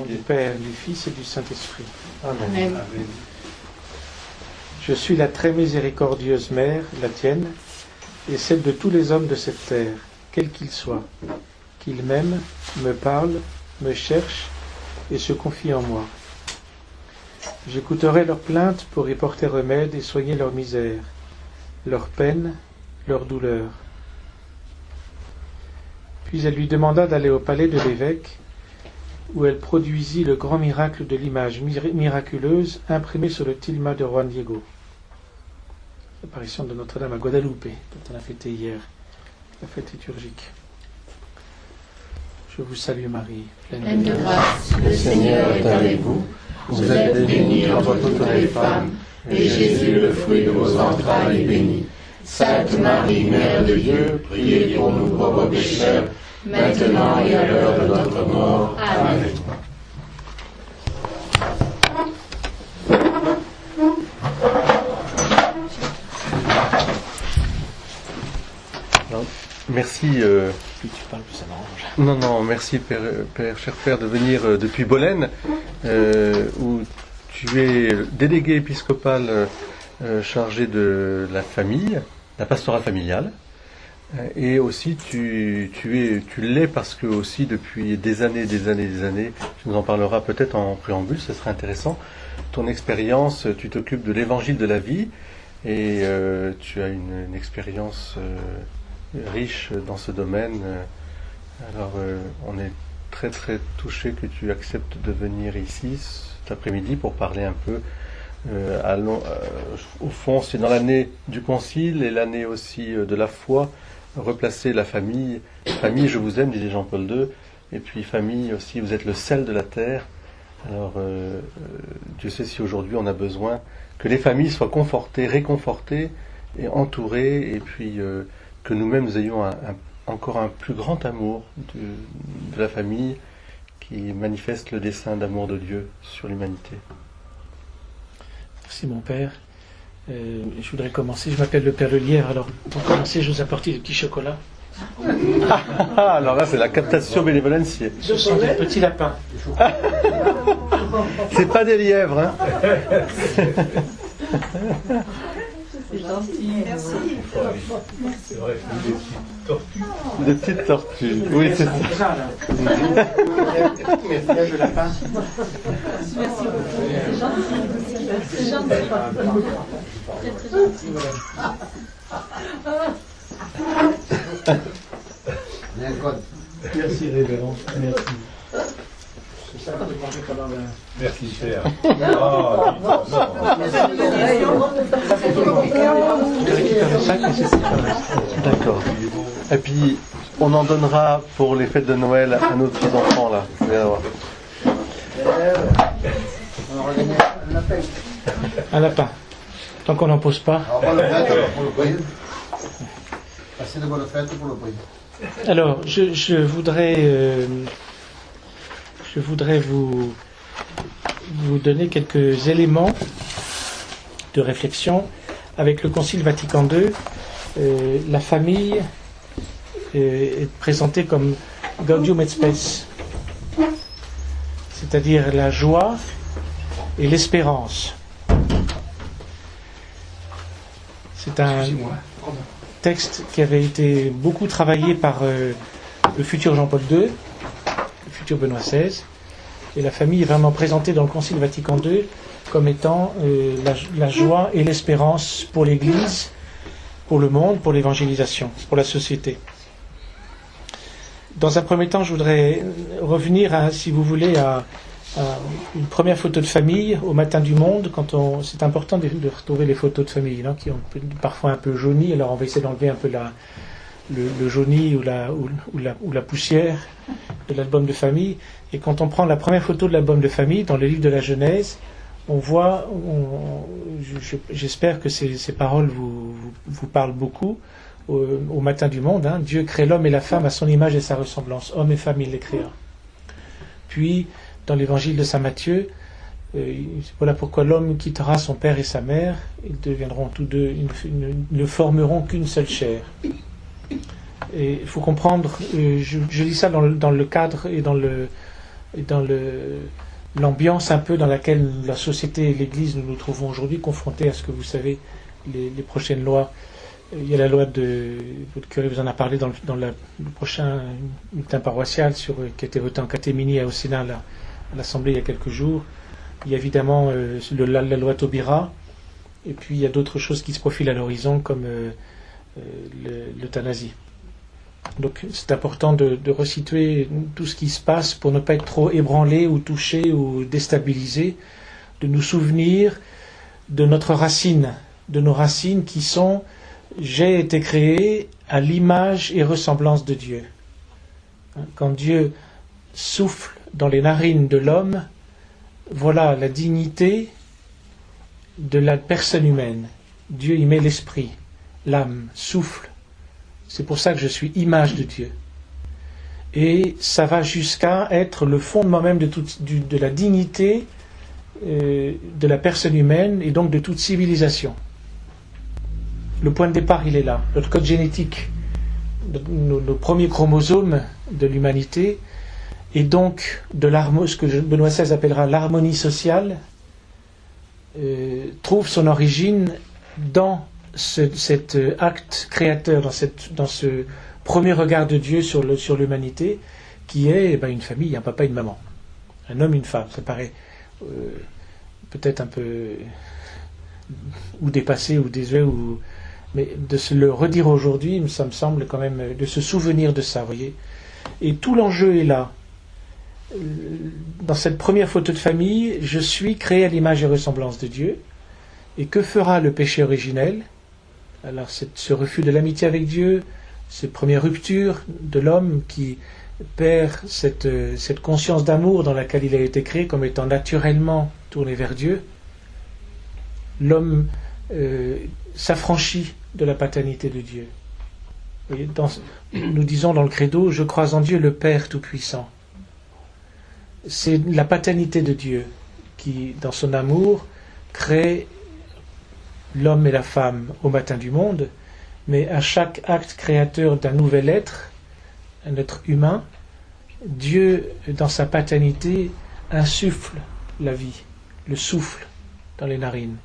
du Père, du Fils et du Saint-Esprit. Amen. Je suis la très miséricordieuse Mère, la tienne, et celle de tous les hommes de cette terre, quels qu'ils soient, qu'ils m'aiment, me parlent, me cherchent et se confient en moi. J'écouterai leurs plaintes pour y porter remède et soigner leur misère, leur peine, leur douleur. Puis elle lui demanda d'aller au palais de l'évêque, où elle produisit le grand miracle de l'image miraculeuse imprimée sur le tilma de Juan Diego. L'apparition de Notre-Dame à Guadalupe, dont on a fêté hier, la fête liturgique. Je vous salue Marie, pleine de grâce, le Seigneur est avec vous. Vous êtes bénie entre toutes les femmes, et Jésus, le fruit de vos entrailles, est béni. Sainte Marie, Mère de Dieu, priez pour nous pauvres pécheurs, maintenant et à l'heure de notre mort. Amen. Merci. Plus tu parles, plus ça m'arrange. Non, merci cher Père, de venir depuis Bolène, où tu es délégué épiscopal chargé de la famille, la pastorale familiale, et aussi tu l'es parce que aussi depuis des années, tu nous en parleras peut-être en préambule, ce serait intéressant. Ton expérience, tu t'occupes de l'évangile de la vie, et tu as une expérience riche dans ce domaine. Alors on est très très touché que tu acceptes de venir ici cet après-midi pour parler un peu. Au fond, c'est dans l'année du Concile et l'année aussi de la foi, replacer la famille. Famille, je vous aime, disait Jean-Paul II. Et puis famille aussi, vous êtes le sel de la terre. Alors Dieu sait si aujourd'hui on a besoin que les familles soient confortées, réconfortées et entourées, et puis que nous-mêmes nous ayons encore un plus grand amour de la famille qui manifeste le dessein d'amour de Dieu sur l'humanité. Merci mon Père. Je voudrais commencer. Je m'appelle le Père Lelière. Alors pour commencer, je vous apporte des petits chocolats. Alors là, c'est la captation bénévolentiae. Ce sont des petits lapins. C'est pas des lièvres, hein. C'est gentil, merci. C'est vrai, des petites tortues. Des petites tortues, oui, c'est ça. Merci de lapin. Merci beaucoup. C'est gentil. C'est gentil. Très très gentil. Merci révérend. Merci. C'est ça que vous mangez pendant la... Merci, cher. D'accord. Et puis, on en donnera pour les fêtes de Noël à nos petits enfants là. Vous allez voir. Un lapin. Tant qu'on n'en pose pas. Alors, je voudrais vous donner quelques éléments de réflexion. Avec le Concile Vatican II, la famille est présentée comme Gaudium et Spes, c'est-à-dire la joie et l'espérance. C'est un texte qui avait été beaucoup travaillé par le futur Jean-Paul II, le futur Benoît XVI, et la famille est vraiment présentée dans le Concile Vatican II comme étant la joie et l'espérance pour l'Église, pour le monde, pour l'évangélisation, pour la société. Dans un premier temps, je voudrais revenir, si vous voulez, à une première photo de famille au Matin du Monde. C'est important de retrouver les photos de famille qui ont parfois un peu jauni. Alors on va essayer d'enlever un peu le jauni ou la poussière de l'album de famille. Et quand on prend la première photo de l'album de famille dans le livre de la Genèse, on voit, j'espère que ces paroles vous parlent beaucoup. Au Matin du Monde, Dieu crée l'homme et la femme à son image et sa ressemblance. Homme et femme, il les créa. Puis, dans l'évangile de saint Matthieu, voilà pourquoi l'homme quittera son père et sa mère, ils deviendront tous deux, ils ne formeront qu'une seule chair. Et il faut comprendre, je lis ça dans le cadre et dans dans l'ambiance un peu dans laquelle la société et l'Église nous nous trouvons aujourd'hui, confrontés à ce que vous savez, les prochaines lois. Il y a la loi votre curé vous en a parlé dans le prochain bulletin paroissial qui a été voté en catéménie au Sénat à l'Assemblée il y a quelques jours. Il y a évidemment la loi Taubira, et puis il y a d'autres choses qui se profilent à l'horizon comme l'euthanasie. Donc c'est important de resituer tout ce qui se passe pour ne pas être trop ébranlé ou touché ou déstabilisé, de nous souvenir de notre racine, de nos racines qui sont « J'ai été créé à l'image et ressemblance de Dieu ». Quand Dieu souffle dans les narines de l'homme, voilà la dignité de la personne humaine. Dieu y met l'esprit, l'âme, souffle. C'est pour ça que je suis image de Dieu. Et ça va jusqu'à être le fondement même de la dignité de la personne humaine et donc de toute civilisation. Le point de départ, il est là. Notre code génétique, nos premiers chromosomes de l'humanité, et donc de ce que Benoît XVI appellera l'harmonie sociale, trouve son origine dans cet acte créateur, dans ce premier regard de Dieu sur l'humanité, qui est une famille, un papa et une maman. Un homme et une femme. Ça paraît peut-être un peu ou dépassé ou désuet, mais de se le redire aujourd'hui, ça me semble quand même, de se souvenir de ça, vous voyez. Et tout l'enjeu est là. Dans cette première photo de famille, je suis créé à l'image et ressemblance de Dieu. Et que fera le péché originel? Alors ce refus de l'amitié avec Dieu, cette première rupture de l'homme qui perd cette conscience d'amour dans laquelle il a été créé comme étant naturellement tourné vers Dieu, l'homme s'affranchit de la paternité de Dieu. Vous voyez, nous disons dans le credo, je crois en Dieu le Père Tout-Puissant. C'est la paternité de Dieu qui, dans son amour, crée l'homme et la femme au matin du monde, mais à chaque acte créateur d'un nouvel être, un être humain, Dieu, dans sa paternité, insuffle la vie, le souffle dans les narines.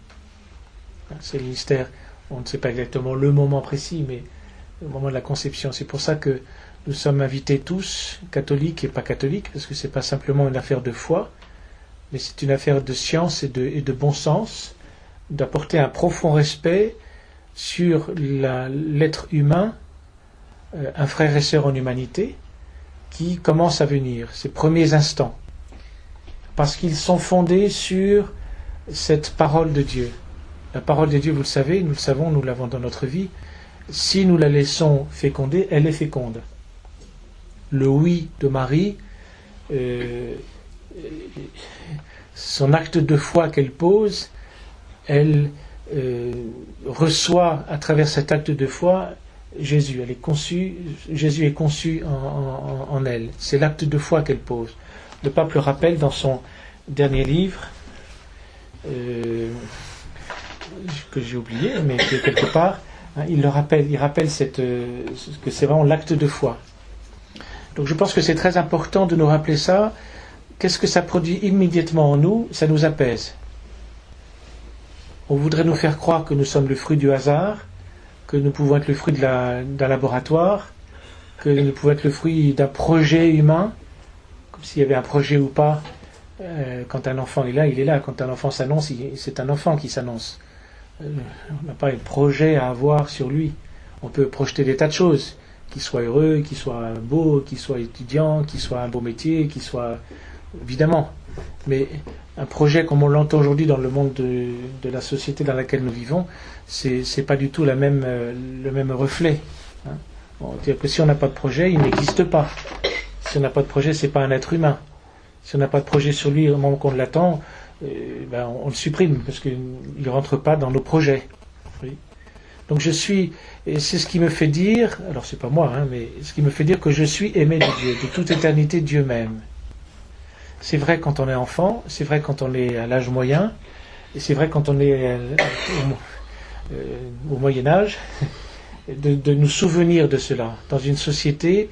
C'est le mystère, on ne sait pas exactement le moment précis, mais le moment de la conception. C'est pour ça que nous sommes invités tous, catholiques et pas catholiques, parce que ce n'est pas simplement une affaire de foi, mais c'est une affaire de science et de bon sens, d'apporter un profond respect sur l'être humain, un frère et sœur en humanité, qui commence à venir, ces premiers instants, parce qu'ils sont fondés sur cette parole de Dieu. La parole de Dieu, vous le savez, nous le savons, nous l'avons dans notre vie, si nous la laissons féconder, elle est féconde. Le oui de Marie, son acte de foi qu'elle pose, elle reçoit à travers cet acte de foi Jésus. Jésus est conçu en elle. C'est l'acte de foi qu'elle pose. Le pape le rappelle dans son dernier livre, que j'ai oublié, mais qui est quelque part, il rappelle que c'est vraiment l'acte de foi. Donc je pense que c'est très important de nous rappeler ça. Qu'est-ce que ça produit immédiatement en nous? Ça nous apaise. On voudrait nous faire croire que nous sommes le fruit du hasard, que nous pouvons être le fruit d'un laboratoire, que nous pouvons être le fruit d'un projet humain, comme s'il y avait un projet ou pas. Quand un enfant est là, il est là. Quand un enfant s'annonce, c'est un enfant qui s'annonce. On n'a pas un projet à avoir sur lui. On peut projeter des tas de choses, qu'il soit heureux, qu'il soit beau, qu'il soit étudiant, qu'il soit un beau métier, qu'il soit... Évidemment. Mais un projet comme on l'entend aujourd'hui dans le monde de la société dans laquelle nous vivons, c'est pas du tout le même reflet. On va dire que si on n'a pas de projet, il n'existe pas. Si on n'a pas de projet, c'est pas un être humain. Si on n'a pas de projet sur lui au moment qu'on l'attend, on le supprime parce qu'il ne rentre pas dans nos projets. Oui. Donc et c'est ce qui me fait dire, alors c'est pas moi, mais ce qui me fait dire que je suis aimé de Dieu, de toute éternité Dieu m'aime. C'est vrai quand on est enfant, c'est vrai quand on est à l'âge moyen, et c'est vrai quand on est au Moyen-Âge, de nous souvenir de cela. Dans une société,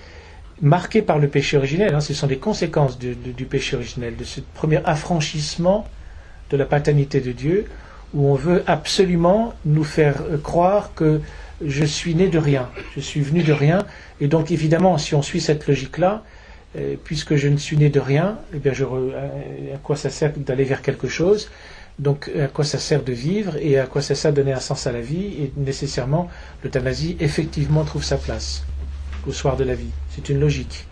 marqués par le péché originel. Ce sont des conséquences du péché originel, de ce premier affranchissement de la paternité de Dieu, où on veut absolument nous faire croire que je suis né de rien, je suis venu de rien, et donc évidemment, si on suit cette logique-là, puisque je ne suis né de rien, eh bien à quoi ça sert d'aller vers quelque chose? Donc à quoi ça sert de vivre et à quoi ça sert de donner un sens à la vie? Et nécessairement, l'euthanasie effectivement trouve sa place au soir de la vie. C'est une logique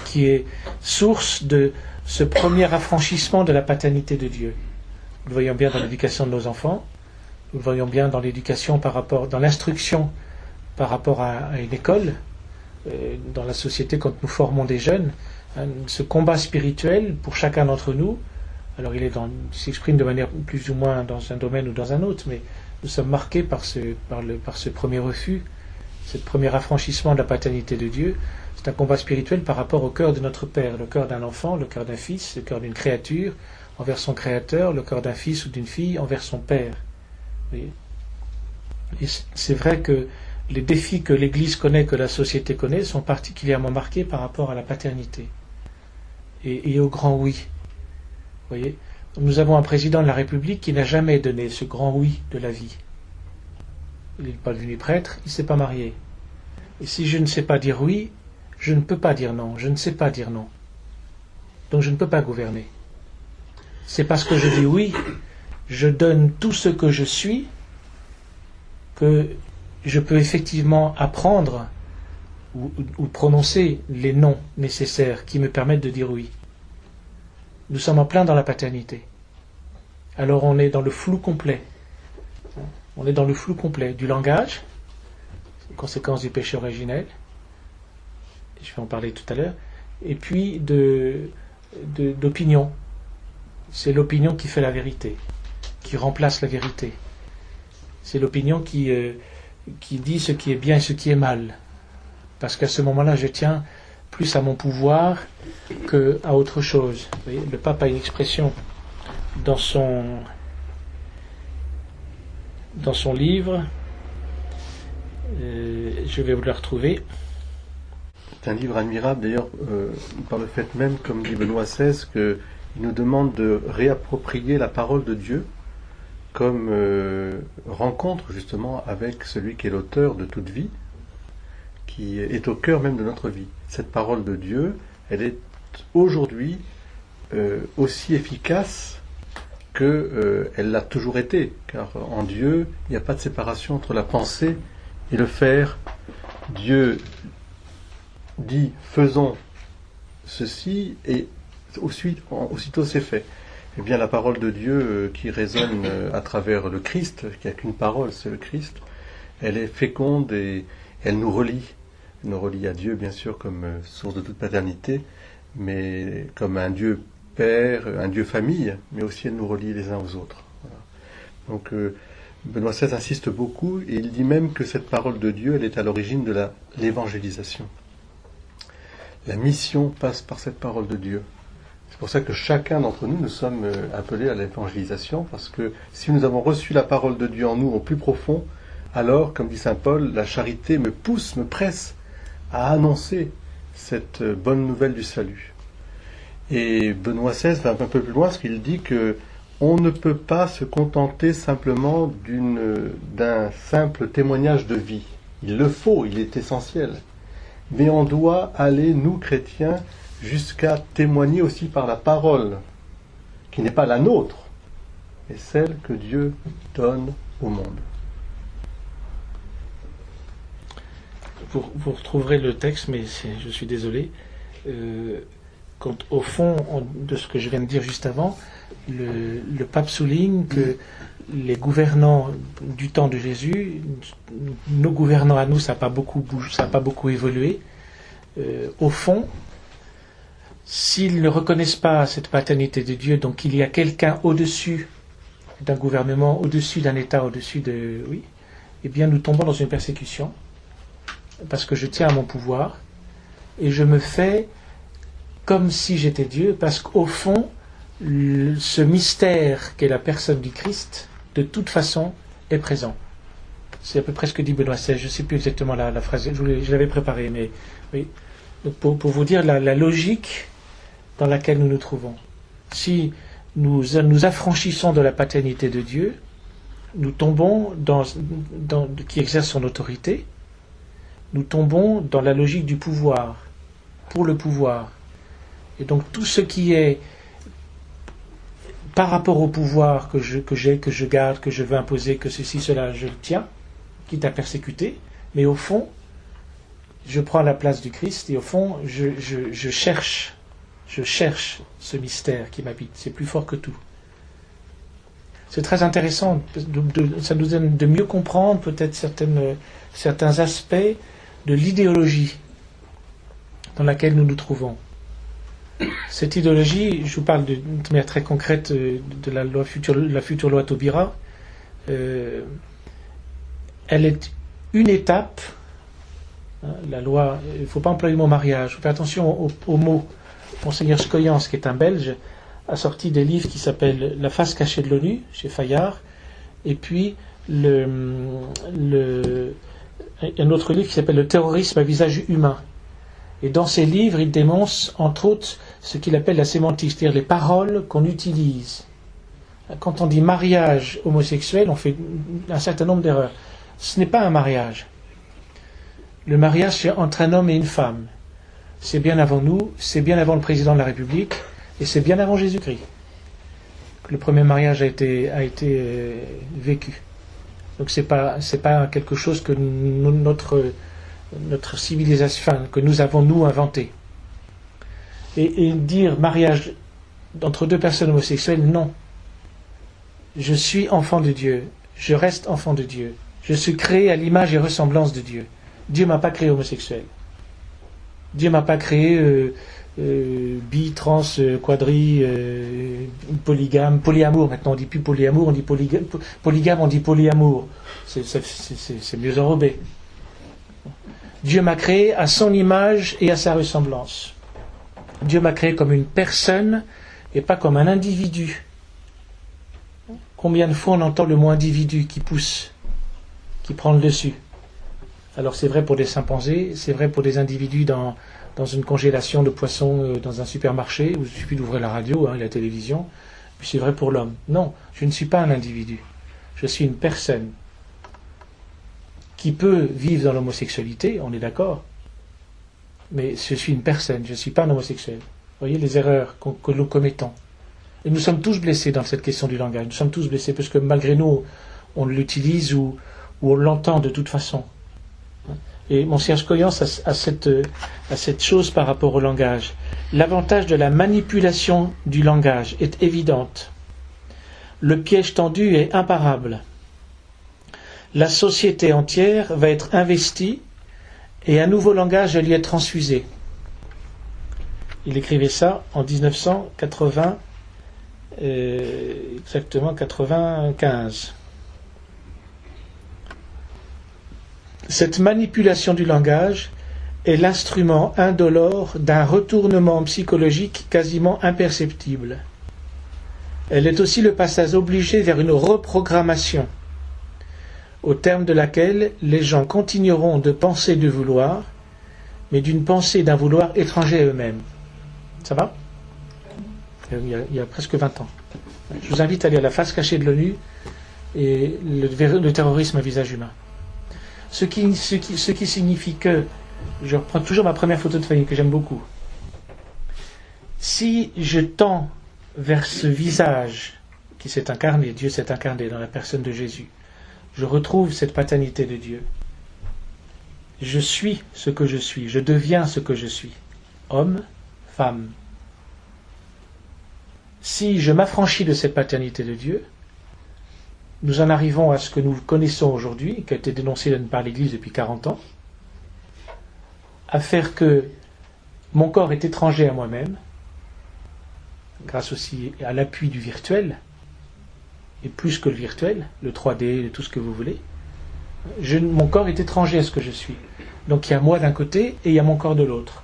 qui est source de ce premier affranchissement de la paternité de Dieu. Nous le voyons bien dans l'éducation de nos enfants, nous le voyons bien dans l'éducation dans l'instruction par rapport à une école, dans la société quand nous formons des jeunes. Ce combat spirituel pour chacun d'entre nous, alors il s'exprime de manière plus ou moins dans un domaine ou dans un autre, mais nous sommes marqués par ce premier refus, ce premier affranchissement de la paternité de Dieu. C'est un combat spirituel par rapport au cœur de notre Père, le cœur d'un enfant, le cœur d'un fils, le cœur d'une créature envers son Créateur, le cœur d'un fils ou d'une fille envers son Père. Vous voyez ? Et c'est vrai que les défis que l'Église connaît, que la société connaît, sont particulièrement marqués par rapport à la paternité et au grand oui. Vous voyez ? Nous avons un président de la République qui n'a jamais donné ce grand oui de la vie. Il n'est pas devenu prêtre, il ne s'est pas marié. Et si je ne sais pas dire oui, je ne peux pas dire non, je ne sais pas dire non. Donc je ne peux pas gouverner. C'est parce que je dis oui, je donne tout ce que je suis, que je peux effectivement apprendre ou prononcer les noms nécessaires qui me permettent de dire oui. Nous sommes en plein dans la paternité. Alors on est dans le flou complet. On est dans le flou complet du langage, conséquence du péché originel, je vais en parler tout à l'heure, et puis d'opinion. C'est l'opinion qui fait la vérité, qui remplace la vérité. C'est l'opinion qui dit ce qui est bien et ce qui est mal. Parce qu'à ce moment-là, je tiens plus à mon pouvoir qu'à autre chose. Vous voyez, le pape a une expression dans son livre, je vais vous la retrouver. C'est un livre admirable d'ailleurs par le fait même, comme dit Benoît XVI, qu'il nous demande de réapproprier la parole de Dieu comme rencontre justement avec celui qui est l'auteur de toute vie, qui est au cœur même de notre vie. Cette parole de Dieu, elle est aujourd'hui aussi efficace qu'elle l'a toujours été, car en Dieu, il n'y a pas de séparation entre la pensée et le faire. Dieu dit « faisons ceci » et aussitôt c'est fait. Eh bien, la parole de Dieu qui résonne à travers le Christ, qui n'a qu'une parole, c'est le Christ, elle est féconde et elle nous relie. Elle nous relie à Dieu, bien sûr, comme source de toute paternité, mais comme un Dieu Père, un Dieu famille, mais aussi elle nous relie les uns aux autres. Voilà. Donc, Benoît XVI insiste beaucoup, et il dit même que cette parole de Dieu, elle est à l'origine de l'évangélisation. La mission passe par cette parole de Dieu. C'est pour ça que chacun d'entre nous, nous sommes appelés à l'évangélisation, parce que si nous avons reçu la parole de Dieu en nous, au plus profond, alors, comme dit saint Paul, la charité me pousse, me presse à annoncer cette bonne nouvelle du salut. Et Benoît XVI va un peu plus loin, parce qu'il dit que on ne peut pas se contenter simplement d'un simple témoignage de vie. Il le faut, il est essentiel. Mais on doit aller, nous chrétiens, jusqu'à témoigner aussi par la parole, qui n'est pas la nôtre, mais celle que Dieu donne au monde. Vous retrouverez le texte, mais je suis désolé. Quand, au fond de ce que je viens de dire juste avant, le pape souligne que les gouvernants du temps de Jésus, nos gouvernants à nous, ça n'a pas beaucoup évolué. Au fond, s'ils ne reconnaissent pas cette paternité de Dieu, donc il y a quelqu'un au-dessus d'un gouvernement, au-dessus d'un État, au-dessus de... Oui, eh bien nous tombons dans une persécution, parce que je tiens à mon pouvoir, et je me fais comme si j'étais Dieu, parce qu'au fond, ce mystère qu'est la personne du Christ, de toute façon, est présent. C'est à peu près ce que dit Benoît XVI, je ne sais plus exactement la phrase, je l'avais préparée, mais oui. Donc pour vous dire la logique dans laquelle nous nous trouvons. Si nous affranchissons de la paternité de Dieu, nous tombons qui exerce son autorité, nous tombons dans la logique du pouvoir, pour le pouvoir. Et donc tout ce qui est par rapport au pouvoir que je garde, que je veux imposer, que ceci, cela, je le tiens, quitte à persécuter, mais au fond, je prends la place du Christ et au fond, je cherche ce mystère qui m'habite. C'est plus fort que tout. C'est très intéressant. Ça nous donne de mieux comprendre peut-être certains aspects de l'idéologie dans laquelle nous nous trouvons. Cette idéologie, je vous parle d'une manière très concrète de la future loi Taubira. Elle est une étape. La loi, il ne faut pas employer le mot mariage. Faites attention au mot. Monseigneur Scoyans, qui est un Belge, a sorti des livres qui s'appellent La face cachée de l'ONU, chez Fayard, et puis un autre livre qui s'appelle Le terrorisme à visage humain. Et dans ces livres, il dénonce, entre autres, ce qu'il appelle la sémantique, c'est-à-dire les paroles qu'on utilise. Quand on dit mariage homosexuel, on fait un certain nombre d'erreurs. Ce n'est pas un mariage. Le mariage, c'est entre un homme et une femme. C'est bien avant nous, c'est bien avant le président de la République, et c'est bien avant Jésus-Christ que le premier mariage a été vécu. Donc c'est pas quelque chose que notre civilisation, que nous avons nous inventé. Et dire mariage entre deux personnes homosexuelles, non. Je suis enfant de Dieu, je reste enfant de Dieu, je suis créé à l'image et ressemblance de Dieu. Dieu m'a pas créé homosexuel. Dieu m'a pas créé bi, trans, quadri, polygame, polyamour. Maintenant on dit plus polyamour, on dit polygame, on dit polyamour. C'est mieux enrobé. Dieu m'a créé à son image et à sa ressemblance. Dieu m'a créé comme une personne et pas comme un individu. Combien de fois on entend le mot individu qui pousse, qui prend le dessus? Alors c'est vrai pour des chimpanzés, c'est vrai pour des individus dans une congélation de poissons dans un supermarché, où il suffit d'ouvrir la radio et la télévision, puis c'est vrai pour l'homme. Non, je ne suis pas un individu. Je suis une personne qui peut vivre dans l'homosexualité, on est d'accord, mais je suis une personne, je ne suis pas un homosexuel. Vous voyez les erreurs que nous commettons. Et nous sommes tous blessés dans cette question du langage. Nous sommes tous blessés parce que malgré nous, on l'utilise ou on l'entend de toute façon. Et Monseigneur Scoyans a cette chose par rapport au langage. L'avantage de la manipulation du langage est évidente. Le piège tendu est imparable. La société entière va être investie et un nouveau langage va lui être transfusé. Il écrivait ça en 1980, exactement 95. Cette manipulation du langage est l'instrument indolore d'un retournement psychologique quasiment imperceptible. Elle est aussi le passage obligé vers une reprogrammation, au terme de laquelle les gens continueront de penser de vouloir, mais d'une pensée d'un vouloir étranger à eux-mêmes. Ça va ? Il y a presque 20 ans. Je vous invite à lire La face cachée de l'ONU et le terrorisme à visage humain. Ce qui signifie que, je reprends toujours ma première photo de famille que j'aime beaucoup, si je tends vers ce visage qui s'est incarné, Dieu s'est incarné dans la personne de Jésus, je retrouve cette paternité de Dieu. Je suis ce que je suis, je deviens ce que je suis, homme, femme. Si je m'affranchis de cette paternité de Dieu, nous en arrivons à ce que nous connaissons aujourd'hui, qui a été dénoncé par l'Église depuis 40 ans, à faire que mon corps est étranger à moi-même, grâce aussi à l'appui du virtuel, et plus que le virtuel, le 3D, tout ce que vous voulez. Mon corps est étranger à ce que je suis. Donc il y a moi d'un côté et il y a mon corps de l'autre.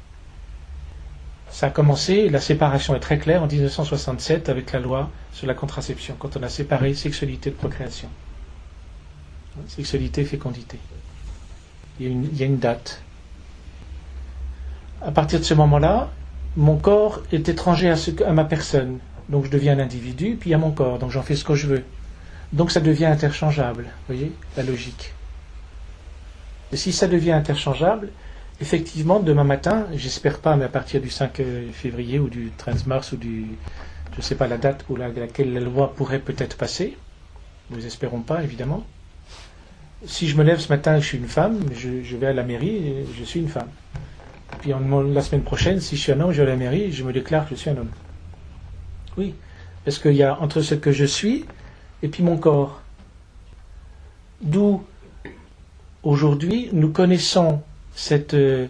Ça a commencé, la séparation est très claire en 1967 avec la loi sur la contraception, quand on a séparé sexualité de procréation. Sexualité, fécondité. Il y a une date. à partir de ce moment-là, mon corps est étranger à ma personne. Donc je deviens un individu, puis il y a mon corps, donc j'en fais ce que je veux. Donc ça devient interchangeable, vous voyez, la logique. Et si ça devient interchangeable, effectivement, demain matin, j'espère pas, mais à partir du 5 février ou du 13 mars ou je ne sais pas la date où laquelle la loi pourrait peut-être passer, nous espérons pas, évidemment. Si je me lève ce matin et que je suis une femme, je vais à la mairie et je suis une femme. Puis la semaine prochaine, si je suis un homme, je vais à la mairie et je me déclare que je suis un homme. Oui, parce qu'il y a entre ce que je suis et puis mon corps. D'où, aujourd'hui, nous connaissons ce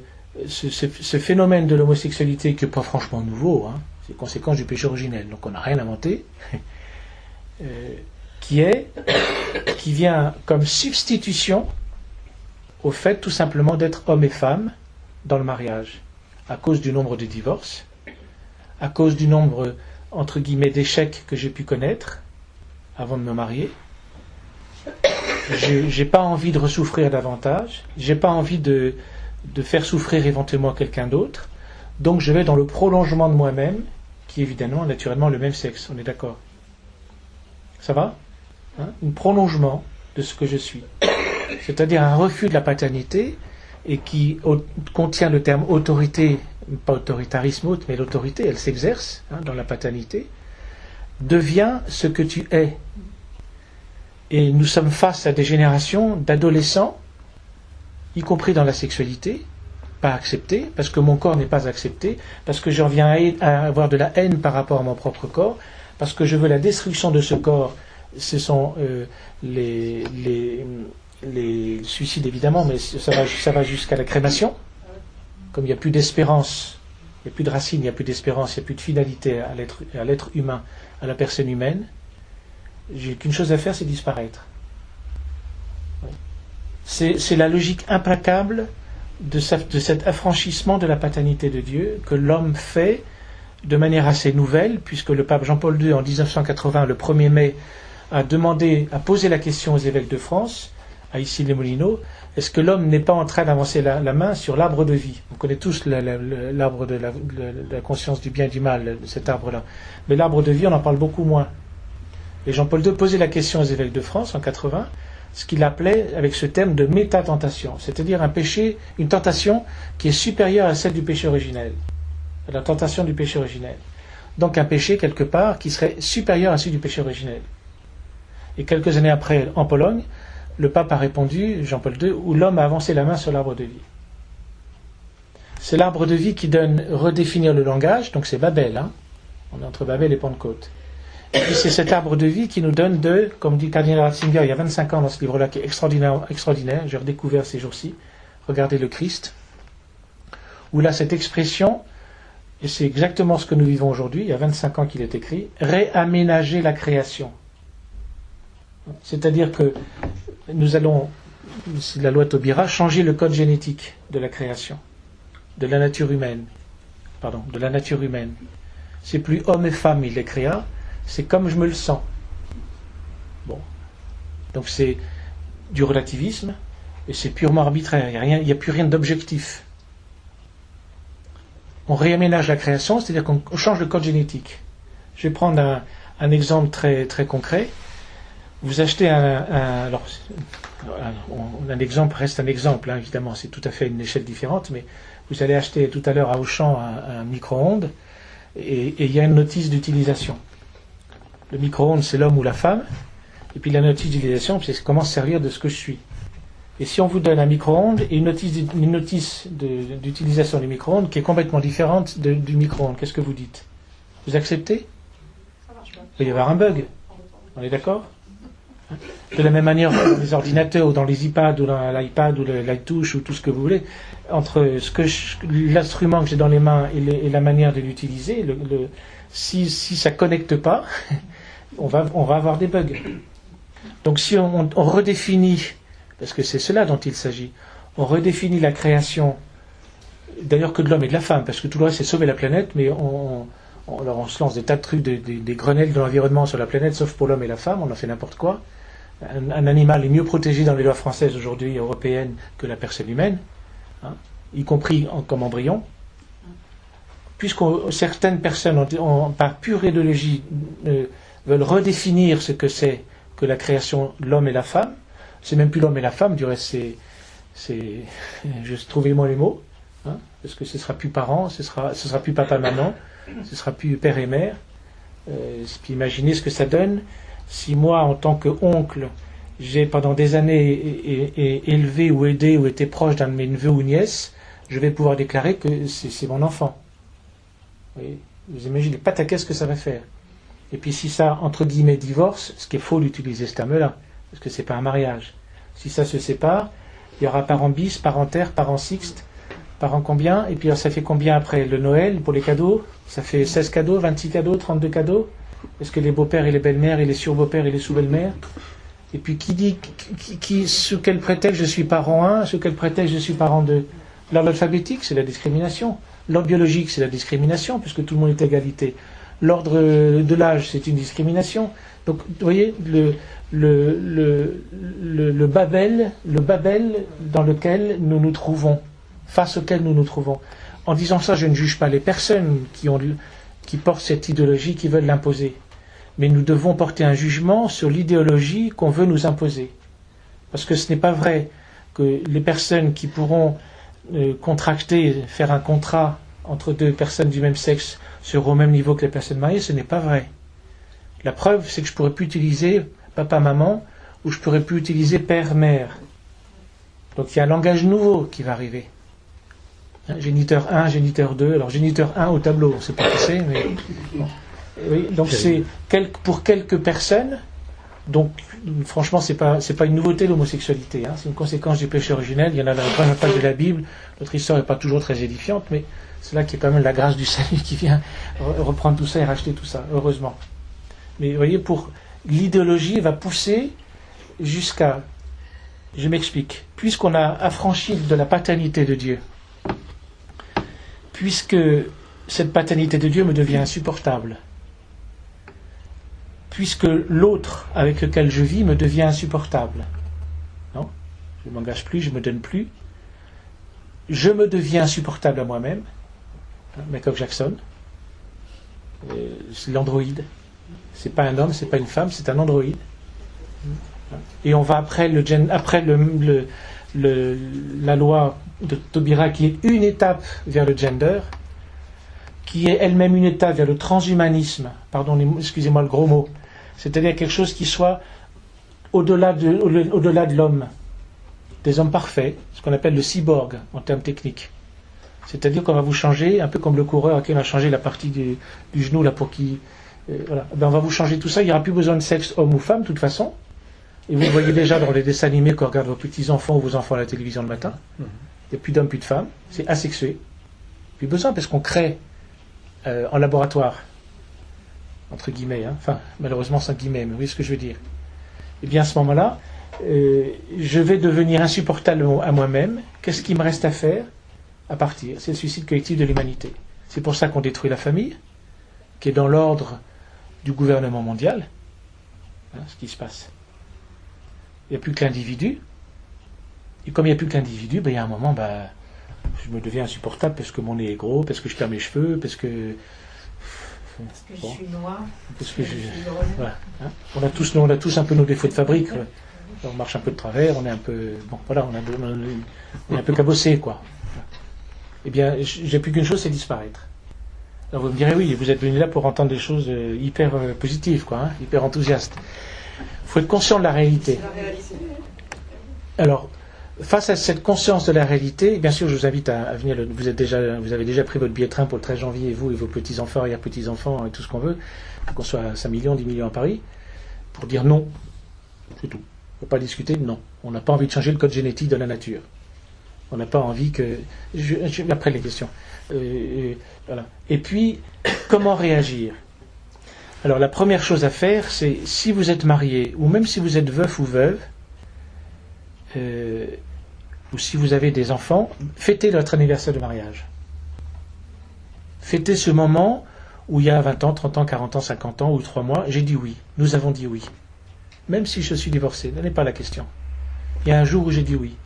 phénomène de l'homosexualité qui n'est pas franchement nouveau, hein, c'est conséquence du péché originel, donc on n'a rien inventé, qui vient comme substitution au fait tout simplement d'être homme et femme dans le mariage, à cause du nombre de divorces, à cause du nombre, entre guillemets, d'échecs que j'ai pu connaître avant de me marier. J'ai pas envie de ressouffrir davantage, j'ai pas envie de faire souffrir éventuellement quelqu'un d'autre, donc je vais dans le prolongement de moi-même, qui est évidemment, naturellement, le même sexe, on est d'accord? Ça va? Un prolongement de ce que je suis. C'est-à-dire un refus de la paternité, et qui contient le terme autorité, pas autoritarisme autre, mais l'autorité, elle s'exerce dans la paternité, devient ce que tu es. Et nous sommes face à des générations d'adolescents, y compris dans la sexualité, pas acceptés, parce que mon corps n'est pas accepté, parce que j'en viens à avoir de la haine par rapport à mon propre corps, parce que je veux la destruction de ce corps. Ce sont les suicides évidemment, mais ça va jusqu'à la crémation. Comme il n'y a plus d'espérance, il n'y a plus de racines, il n'y a plus d'espérance, il n'y a plus de finalité à l'être humain, à la personne humaine, j'ai qu'une chose à faire, c'est disparaître. C'est la logique implacable de cet affranchissement de la paternité de Dieu que l'homme fait de manière assez nouvelle, puisque le pape Jean-Paul II en 1980, le 1er mai, a posé la question aux évêques de France, à Issy-les-Moulineaux, est-ce que l'homme n'est pas en train d'avancer la main sur l'arbre de vie? On connaît tous l'arbre de la conscience du bien et du mal, cet arbre-là. Mais l'arbre de vie, on en parle beaucoup moins. Et Jean-Paul II posait la question aux évêques de France en 80, ce qu'il appelait avec ce terme de métatentation, c'est-à-dire une tentation qui est supérieure à celle du péché originel, à la tentation du péché originel. Donc un péché, quelque part, qui serait supérieur à celui du péché originel. Et quelques années après, en Pologne, le pape a répondu, Jean-Paul II, où l'homme a avancé la main sur l'arbre de vie. C'est l'arbre de vie qui donne redéfinir le langage, donc c'est Babel, hein. On est entre Babel et Pentecôte. Et puis c'est cet arbre de vie qui nous donne comme dit Cardinal Ratzinger il y a 25 ans dans ce livre-là, qui est extraordinaire, j'ai redécouvert ces jours-ci, regardez le Christ, où là cette expression, et c'est exactement ce que nous vivons aujourd'hui, il y a 25 ans qu'il est écrit, réaménager la création. C'est-à-dire que nous allons, c'est la loi Taubira, changer le code génétique de la création, de la nature humaine. C'est plus homme et femme, il les créa, c'est comme je me le sens. Bon. Donc c'est du relativisme, et c'est purement arbitraire, il n'y a plus rien d'objectif. On réaménage la création, c'est-à-dire qu'on change le code génétique. Je vais prendre un exemple très, très concret. Vous achetez un exemple reste un exemple, hein, évidemment, c'est tout à fait une échelle différente, mais vous allez acheter tout à l'heure à Auchan un micro-ondes, et il y a une notice d'utilisation. Le micro-ondes, c'est l'homme ou la femme, et puis la notice d'utilisation, c'est comment se servir de ce que je suis. Et si on vous donne un micro-ondes et une notice d'utilisation du micro-ondes qui est complètement différente du micro-ondes, qu'est-ce que vous dites? Vous acceptez? Il peut y avoir un bug. On est d'accord? De la même manière, dans les ordinateurs, ou dans les iPads, ou dans l'iPad, ou l'iTouch, ou tout ce que vous voulez, entre l'instrument que j'ai dans les mains et la manière de l'utiliser, si ça ne connecte pas, on va avoir des bugs. Donc si on redéfinit, parce que c'est cela dont il s'agit, on redéfinit la création, d'ailleurs que de l'homme et de la femme, parce que tout le reste c'est sauver la planète, mais on se lance des tas de trucs, des grenelles de l'environnement sur la planète, sauf pour l'homme et la femme, on en fait n'importe quoi. Un animal est mieux protégé dans les lois françaises aujourd'hui, européennes, que la personne humaine, hein, y compris comme embryon. certaines personnes, par pure idéologie, veulent redéfinir ce que c'est que la création de l'homme et la femme, c'est même plus l'homme et la femme, du reste je trouvez-moi les mots, hein, parce que ce sera plus parents, ce sera plus papa-maman, ce sera plus père et mère. Puis imaginez ce que ça donne si moi, en tant qu'oncle, j'ai pendant des années élevé ou aidé ou été proche d'un de mes neveux ou nièces, je vais pouvoir déclarer que c'est mon enfant. Vous imaginez pas à qu'est-ce que ça va faire. Et puis si ça, entre guillemets, divorce, ce qui est faux d'utiliser ce terme-là, parce que c'est pas un mariage. Si ça se sépare, il y aura parents bis, parents terre, parents sixte, parents combien, et puis alors, ça fait combien après le Noël pour les cadeaux? Ça fait 16 cadeaux, 26 cadeaux, 32 cadeaux. Est-ce que les beaux-pères et les belles-mères et les sur-beaux-pères et les sous-belles-mères? Et puis qui dit, sous quel prétexte je suis parent 1, sous quel prétexte je suis parent 2? L'ordre alphabétique, c'est la discrimination. L'ordre biologique, c'est la discrimination, puisque tout le monde est égalité. L'ordre de l'âge, c'est une discrimination. Donc, vous voyez, le Babel dans lequel nous nous trouvons, face auquel nous nous trouvons. En disant ça, je ne juge pas les personnes qui portent cette idéologie, qui veulent l'imposer. Mais nous devons porter un jugement sur l'idéologie qu'on veut nous imposer. Parce que ce n'est pas vrai que les personnes qui pourront faire un contrat entre deux personnes du même sexe seront au même niveau que les personnes mariées, ce n'est pas vrai. La preuve, c'est que je ne pourrais plus utiliser papa-maman, ou je ne pourrais plus utiliser père-mère. Donc il y a un langage nouveau qui va arriver. Géniteur 1, géniteur 2. Alors géniteur 1 au tableau, on ne sait pas qui c'est, mais... Bon. Oui, donc c'est pour quelques personnes, donc franchement c'est pas une nouveauté l'homosexualité, hein, c'est une conséquence du péché originel, il y en a dans la première page de la Bible, notre histoire n'est pas toujours très édifiante, mais c'est là qu'il y a quand même la grâce du salut qui vient reprendre tout ça et racheter tout ça, heureusement. Mais vous voyez, l'idéologie va pousser jusqu'à, je m'explique, puisqu'on a affranchi de la paternité de Dieu, puisque cette paternité de Dieu me devient insupportable, puisque l'autre avec lequel je vis me devient insupportable. Non, je ne m'engage plus, je ne me donne plus. Je me deviens insupportable à moi-même. Michael Jackson. C'est l'androïde. C'est pas un homme, c'est pas une femme, c'est un androïde. Et on va après la loi de Taubira, qui est une étape vers le gender, qui est elle-même une étape vers le transhumanisme, pardon, excusez-moi le gros mot, c'est-à-dire quelque chose qui soit au-delà de l'homme, des hommes parfaits, ce qu'on appelle le cyborg en termes techniques. C'est-à-dire qu'on va vous changer, un peu comme le coureur à qui on a changé la partie du genou là pour qu'il... voilà. Ben on va vous changer tout ça, il n'y aura plus besoin de sexe homme ou femme de toute façon. Et vous le voyez déjà dans les dessins animés quand on regarde vos petits-enfants ou vos enfants à la télévision le matin. Il n'y a plus d'hommes, plus de femmes, c'est asexué. Plus besoin parce qu'on crée en laboratoire, entre guillemets, hein. Enfin, malheureusement sans guillemets, mais vous voyez ce que je veux dire. Et bien à ce moment-là, je vais devenir insupportable à moi-même. Qu'est-ce qu'il me reste à faire? À partir. C'est le suicide collectif de l'humanité. C'est pour ça qu'on détruit la famille, qui est dans l'ordre du gouvernement mondial, hein, ce qui se passe. Il n'y a plus que l'individu. Et comme il n'y a plus que l'individu, ben, il y a un moment, je me deviens insupportable parce que mon nez est gros, parce que je perds mes cheveux, parce que je suis noir, parce que voilà, hein. On a tous un peu nos défauts de fabrique. Ouais. On marche un peu de travers, on est un peu... Bon, voilà, on est un peu cabossé, quoi. Eh bien, j'ai plus qu'une chose, c'est disparaître. Alors vous me direz, oui, vous êtes venu là pour entendre des choses hyper positives, quoi, hein, hyper enthousiastes. Il faut être conscient de la réalité. Alors, face à cette conscience de la réalité, bien sûr, je vous invite à venir. Vous avez déjà pris votre billet de train pour le 13 janvier, vous et vos petits-enfants, arrière-petits-enfants, et tout ce qu'on veut, qu'on soit à 5 millions, 10 millions à Paris, pour dire non. C'est tout. On ne peut pas discuter, non. On n'a pas envie de changer le code génétique de la nature. On n'a pas envie que... Après les questions. Voilà. Et puis, comment réagir? Alors, la première chose à faire, c'est, si vous êtes marié, ou même si vous êtes veuf ou veuve, ou si vous avez des enfants, fêtez votre anniversaire de mariage. Fêtez ce moment où il y a 20 ans, 30 ans, 40 ans, 50 ans, ou 3 mois, j'ai dit oui. Nous avons dit oui. Même si je suis divorcé, ce n'est pas la question. Il y a un jour où j'ai dit oui.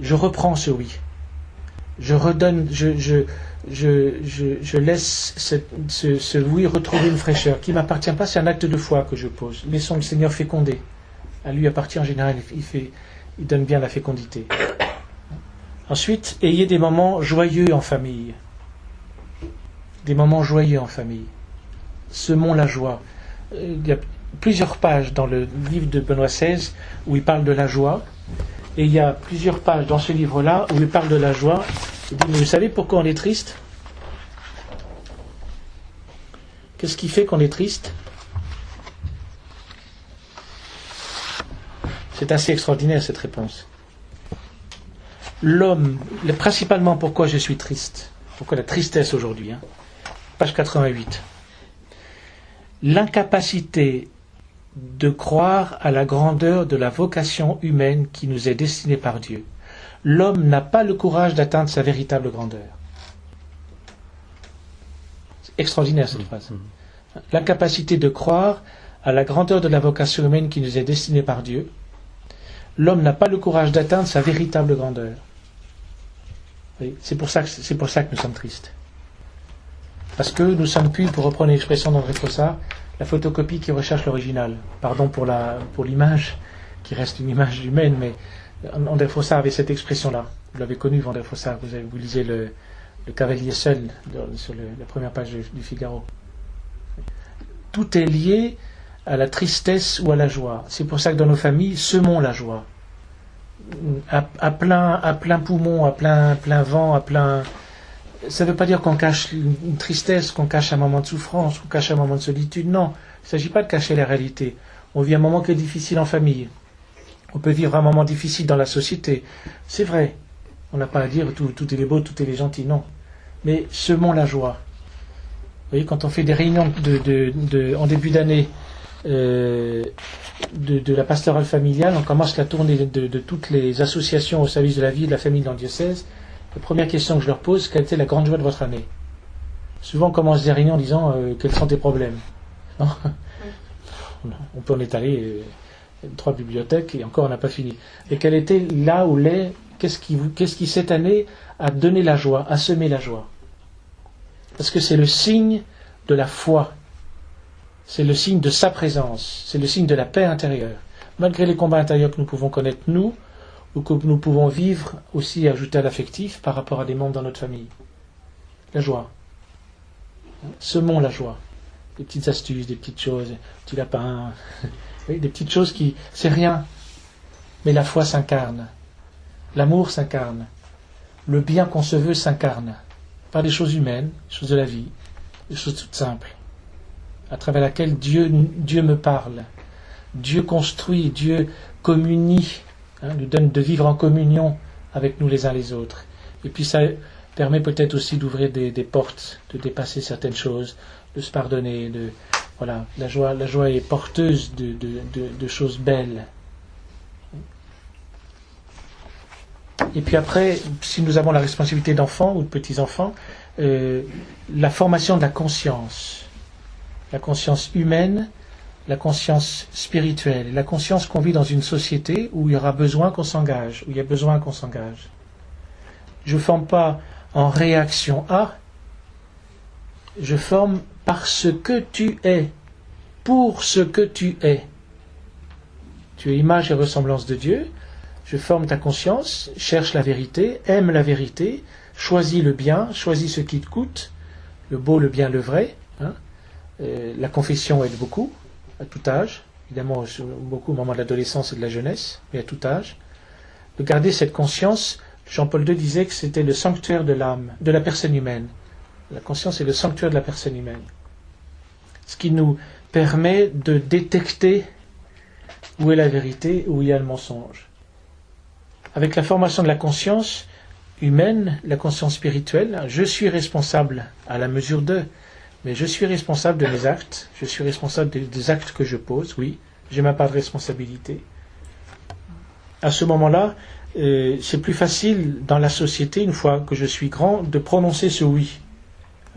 Je reprends ce oui. Je redonne, je laisse ce oui retrouver une fraîcheur qui ne m'appartient pas, c'est un acte de foi que je pose. Laissons le Seigneur féconder. À lui appartient en général, il donne bien la fécondité. Ensuite, ayez des moments joyeux en famille. Des moments joyeux en famille. Semons la joie. Il y a plusieurs pages dans le livre de Benoît XVI où il parle de la joie. Et il y a plusieurs pages dans ce livre-là où il parle de la joie. Il dit, mais vous savez pourquoi on est triste? Qu'est-ce qui fait qu'on est triste? C'est assez extraordinaire cette réponse. L'homme, principalement pourquoi je suis triste, pourquoi la tristesse aujourd'hui, page 88. L'incapacité de croire à la grandeur de la vocation humaine qui nous est destinée par Dieu. L'homme n'a pas le courage d'atteindre sa véritable grandeur. C'est extraordinaire cette phrase. L'incapacité de croire à la grandeur de la vocation humaine qui nous est destinée par Dieu. L'homme n'a pas le courage d'atteindre sa véritable grandeur. Oui, c'est pour ça que nous sommes tristes. Parce que nous sommes plus, pour reprendre l'expression d'André Frossard, la photocopie qui recherche l'original. Pardon pour l'image, qui reste une image humaine, mais André Frossard avait cette expression-là. Vous l'avez connu, André Frossard, vous lisez le Cavalier seul sur la première page du Figaro. Tout est lié à la tristesse ou à la joie. C'est pour ça que dans nos familles, semons la joie. À plein poumon, à plein vent, ça ne veut pas dire qu'on cache une tristesse, qu'on cache un moment de souffrance, qu'on cache un moment de solitude. Non, il ne s'agit pas de cacher la réalité. On vit un moment qui est difficile en famille. On peut vivre un moment difficile dans la société. C'est vrai. On n'a pas à dire tout est beau, tout est gentil. Non. Mais semons la joie. Vous voyez, quand on fait des réunions en début d'année de la pastorale familiale, on commence la tournée de toutes les associations au service de la vie et de la famille dans le diocèse. La première question que je leur pose, quelle était la grande joie de votre année? Souvent, on commence des réunions en disant quels sont tes problèmes. Non, on peut en étaler 3 bibliothèques et encore on n'a pas fini. Et quel était là où qu'est-ce qui cette année a donné la joie, a semé la joie? Parce que c'est le signe de la foi. C'est le signe de sa présence. C'est le signe de la paix intérieure. Malgré les combats intérieurs que nous pouvons connaître nous, ou que nous pouvons vivre aussi ajouter à l'affectif par rapport à des membres dans notre famille. La joie. Semons la joie. Des petites astuces, des petites choses, des petits lapins, oui, des petites choses qui... C'est rien. Mais la foi s'incarne. L'amour s'incarne. Le bien qu'on se veut s'incarne. Par des choses humaines, des choses de la vie, des choses toutes simples, à travers laquelle Dieu me parle. Dieu construit, Dieu communie, nous donne de vivre en communion avec nous les uns les autres. Et puis ça permet peut-être aussi d'ouvrir des portes, de dépasser certaines choses, de se pardonner. Voilà, la joie est porteuse de choses belles. Et puis après, si nous avons la responsabilité d'enfants ou de petits-enfants, la formation de la conscience humaine, la conscience spirituelle, et la conscience qu'on vit dans une société où il y aura besoin qu'on s'engage, où il y a besoin qu'on s'engage. Je ne forme pas en réaction à, je forme parce que tu es, pour ce que tu es. Tu es image et ressemblance de Dieu, je forme ta conscience, cherche la vérité, aime la vérité, choisis le bien, choisis ce qui te coûte, le beau, le bien, le vrai. La confession aide beaucoup, à tout âge, évidemment beaucoup au moment de l'adolescence et de la jeunesse, mais à tout âge. De garder cette conscience, Jean-Paul II disait que c'était le sanctuaire de l'âme, de la personne humaine. La conscience est le sanctuaire de la personne humaine. Ce qui nous permet de détecter où est la vérité, où il y a le mensonge. Avec la formation de la conscience humaine, la conscience spirituelle, je suis responsable à la mesure de, mais je suis responsable de mes actes, je suis responsable des actes que je pose, oui, j'ai ma part de responsabilité. À ce moment-là, c'est plus facile dans la société, une fois que je suis grand, de prononcer ce oui.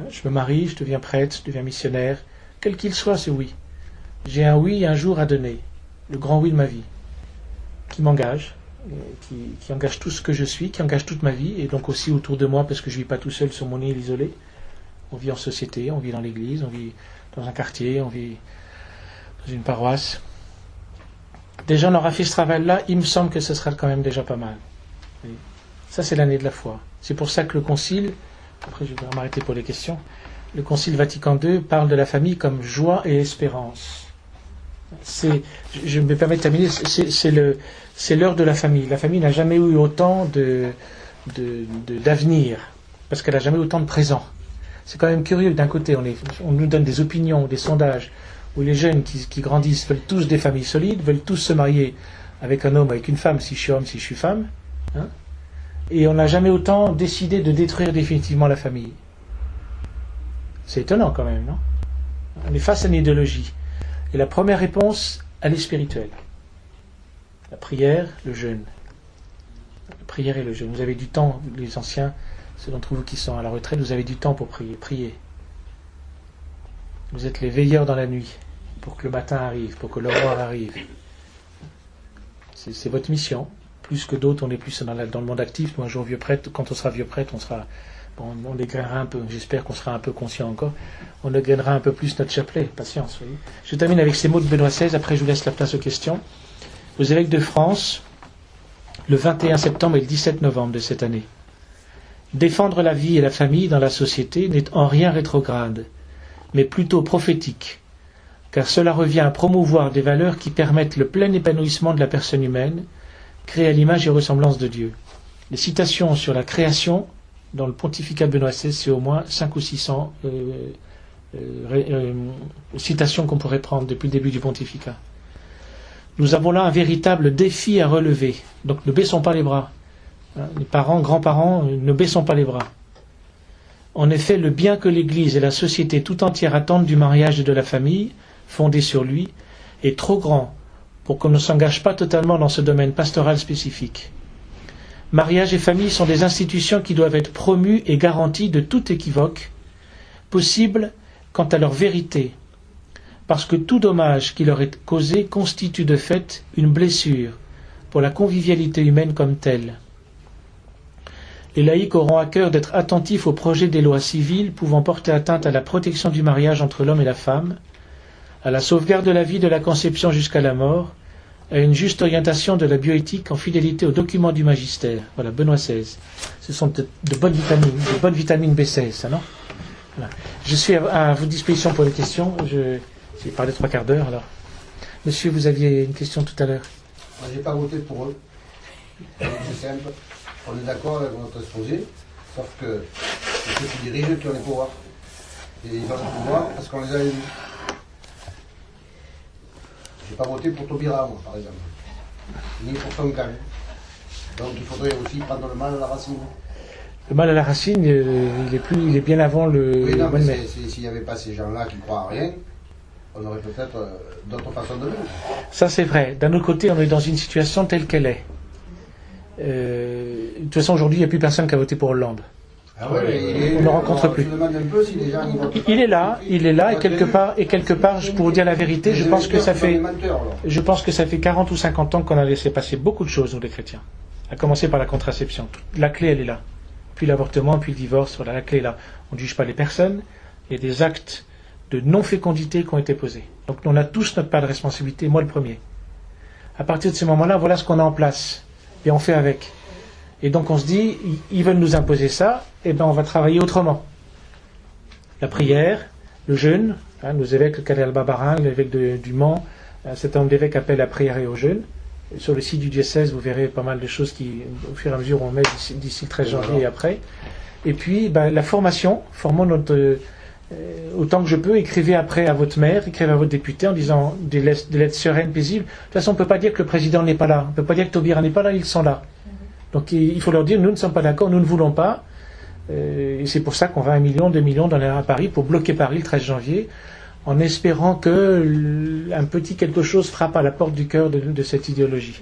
Je me marie, je deviens prêtre, je deviens missionnaire, quel qu'il soit ce oui. J'ai un oui un jour à donner, le grand oui de ma vie, qui m'engage qui engage tout ce que je suis, qui engage toute ma vie, et donc aussi autour de moi, parce que je ne vis pas tout seul sur mon île isolée. On vit en société, on vit dans l'église, on vit dans un quartier, on vit dans une paroisse. Déjà, on aura fait ce travail-là, il me semble que ce sera quand même déjà pas mal. Oui. Ça, c'est l'année de la foi. C'est pour ça que le Concile, après je vais m'arrêter pour les questions, le Concile Vatican II parle de la famille comme joie et espérance. Je me permets de terminer, c'est l'heure de la famille. La famille n'a jamais eu autant d'avenir, parce qu'elle n'a jamais eu autant de présent. C'est quand même curieux, d'un côté, on nous donne des opinions, des sondages, où les jeunes qui grandissent veulent tous des familles solides, veulent tous se marier avec un homme, avec une femme, si je suis homme, si je suis femme. Hein, et on n'a jamais autant décidé de détruire définitivement la famille. C'est étonnant quand même, non? On est face à une idéologie. Et la première réponse, elle est spirituelle. La prière, le jeûne. La prière et le jeûne. Vous avez du temps, les anciens, ceux d'entre vous qui sont à la retraite, vous avez du temps pour prier. Priez. Vous êtes les veilleurs dans la nuit, pour que le matin arrive, pour que l'aurore arrive. C'est votre mission. Plus que d'autres, on est plus dans le monde actif. Nous, un jour vieux prêtre, quand on sera vieux prêtre, on dégrainera un peu. J'espère qu'on sera un peu conscient encore. On dégrainera un peu plus notre chapelet. Patience, voyez. Je termine avec ces mots de Benoît XVI. Après, je vous laisse la place aux questions. Aux évêques de France, le 21 septembre et le 17 novembre de cette année. Défendre la vie et la famille dans la société n'est en rien rétrograde, mais plutôt prophétique, car cela revient à promouvoir des valeurs qui permettent le plein épanouissement de la personne humaine, créée à l'image et ressemblance de Dieu. Les citations sur la création dans le pontificat de Benoît XVI, c'est au moins 500 ou 600 citations qu'on pourrait prendre depuis le début du pontificat. Nous avons là un véritable défi à relever, donc ne baissons pas les bras. Les parents, grands-parents, ne baissons pas les bras. En effet, le bien que l'Église et la société tout entière attendent du mariage et de la famille, fondé sur lui, est trop grand pour qu'on ne s'engage pas totalement dans ce domaine pastoral spécifique. Mariage et famille sont des institutions qui doivent être promues et garanties de tout équivoque possible quant à leur vérité, parce que tout dommage qui leur est causé constitue de fait une blessure pour la convivialité humaine comme telle. Les laïcs auront à cœur d'être attentifs aux projets des lois civiles pouvant porter atteinte à la protection du mariage entre l'homme et la femme, à la sauvegarde de la vie de la conception jusqu'à la mort, à une juste orientation de la bioéthique en fidélité aux documents du magistère. Voilà, Benoît XVI. Ce sont de bonnes vitamines B16, ça, non? Voilà. Je suis à votre disposition pour les questions. J'ai parlé 3 quarts d'heure, alors. Monsieur, vous aviez une question tout à l'heure. Moi, j'ai pas voté pour eux. C'est simple. On est d'accord avec notre exposé, sauf que c'est ceux qui dirigent qui ont les pouvoirs. Et ils ont le pouvoir parce qu'on les a élus. J'ai pas voté pour Taubira, moi, par exemple. Ni pour Tonkan. Donc il faudrait aussi prendre le mal à la racine. Le mal à la racine, il est bien avant le... Oui, non, mais s'il n'y avait pas ces gens-là qui croient à rien, on aurait peut-être d'autres façons de vivre. Ça, c'est vrai. D'un autre côté, on est dans une situation telle qu'elle est. De toute façon, aujourd'hui, il n'y a plus personne qui a voté pour Hollande. Ah ouais, on ne rencontre plus. Je me demande un peu si les gens y votent. Il est là, et quelque part, pour vous dire la vérité, je pense que ça fait 40 ou 50 ans qu'on a laissé passer beaucoup de choses, nous les chrétiens. À commencer par la contraception. La clé, elle est là. Puis l'avortement, puis le divorce, voilà, la clé est là. On ne juge pas les personnes, il y a des actes de non-fécondité qui ont été posés. Donc on a tous notre part de responsabilité, moi le premier. À partir de ce moment-là, voilà ce qu'on a en place. Et on fait avec. Et donc on se dit, ils veulent nous imposer ça, et ben on va travailler autrement. La prière, le jeûne, nos évêques, le Cadre Alba-Barin, l'évêque du Mans, un certain nombre d'évêques appellent à la prière et au jeûne. Sur le site du diocèse, vous verrez pas mal de choses qui, au fur et à mesure, on met d'ici le 13 janvier et après. Et puis, la formation, formons notre... autant que je peux, écrivez après à votre maire, écrivez à votre député en disant des lettres sereines, paisibles. De toute façon, on ne peut pas dire que le président n'est pas là. On ne peut pas dire que Taubira n'est pas là, ils sont là. Donc il faut leur dire, nous ne sommes pas d'accord, nous ne voulons pas. Et c'est pour ça qu'on va 1 million, 2 millions à Paris pour bloquer Paris le 13 janvier, en espérant que un petit quelque chose frappe à la porte du cœur de cette idéologie.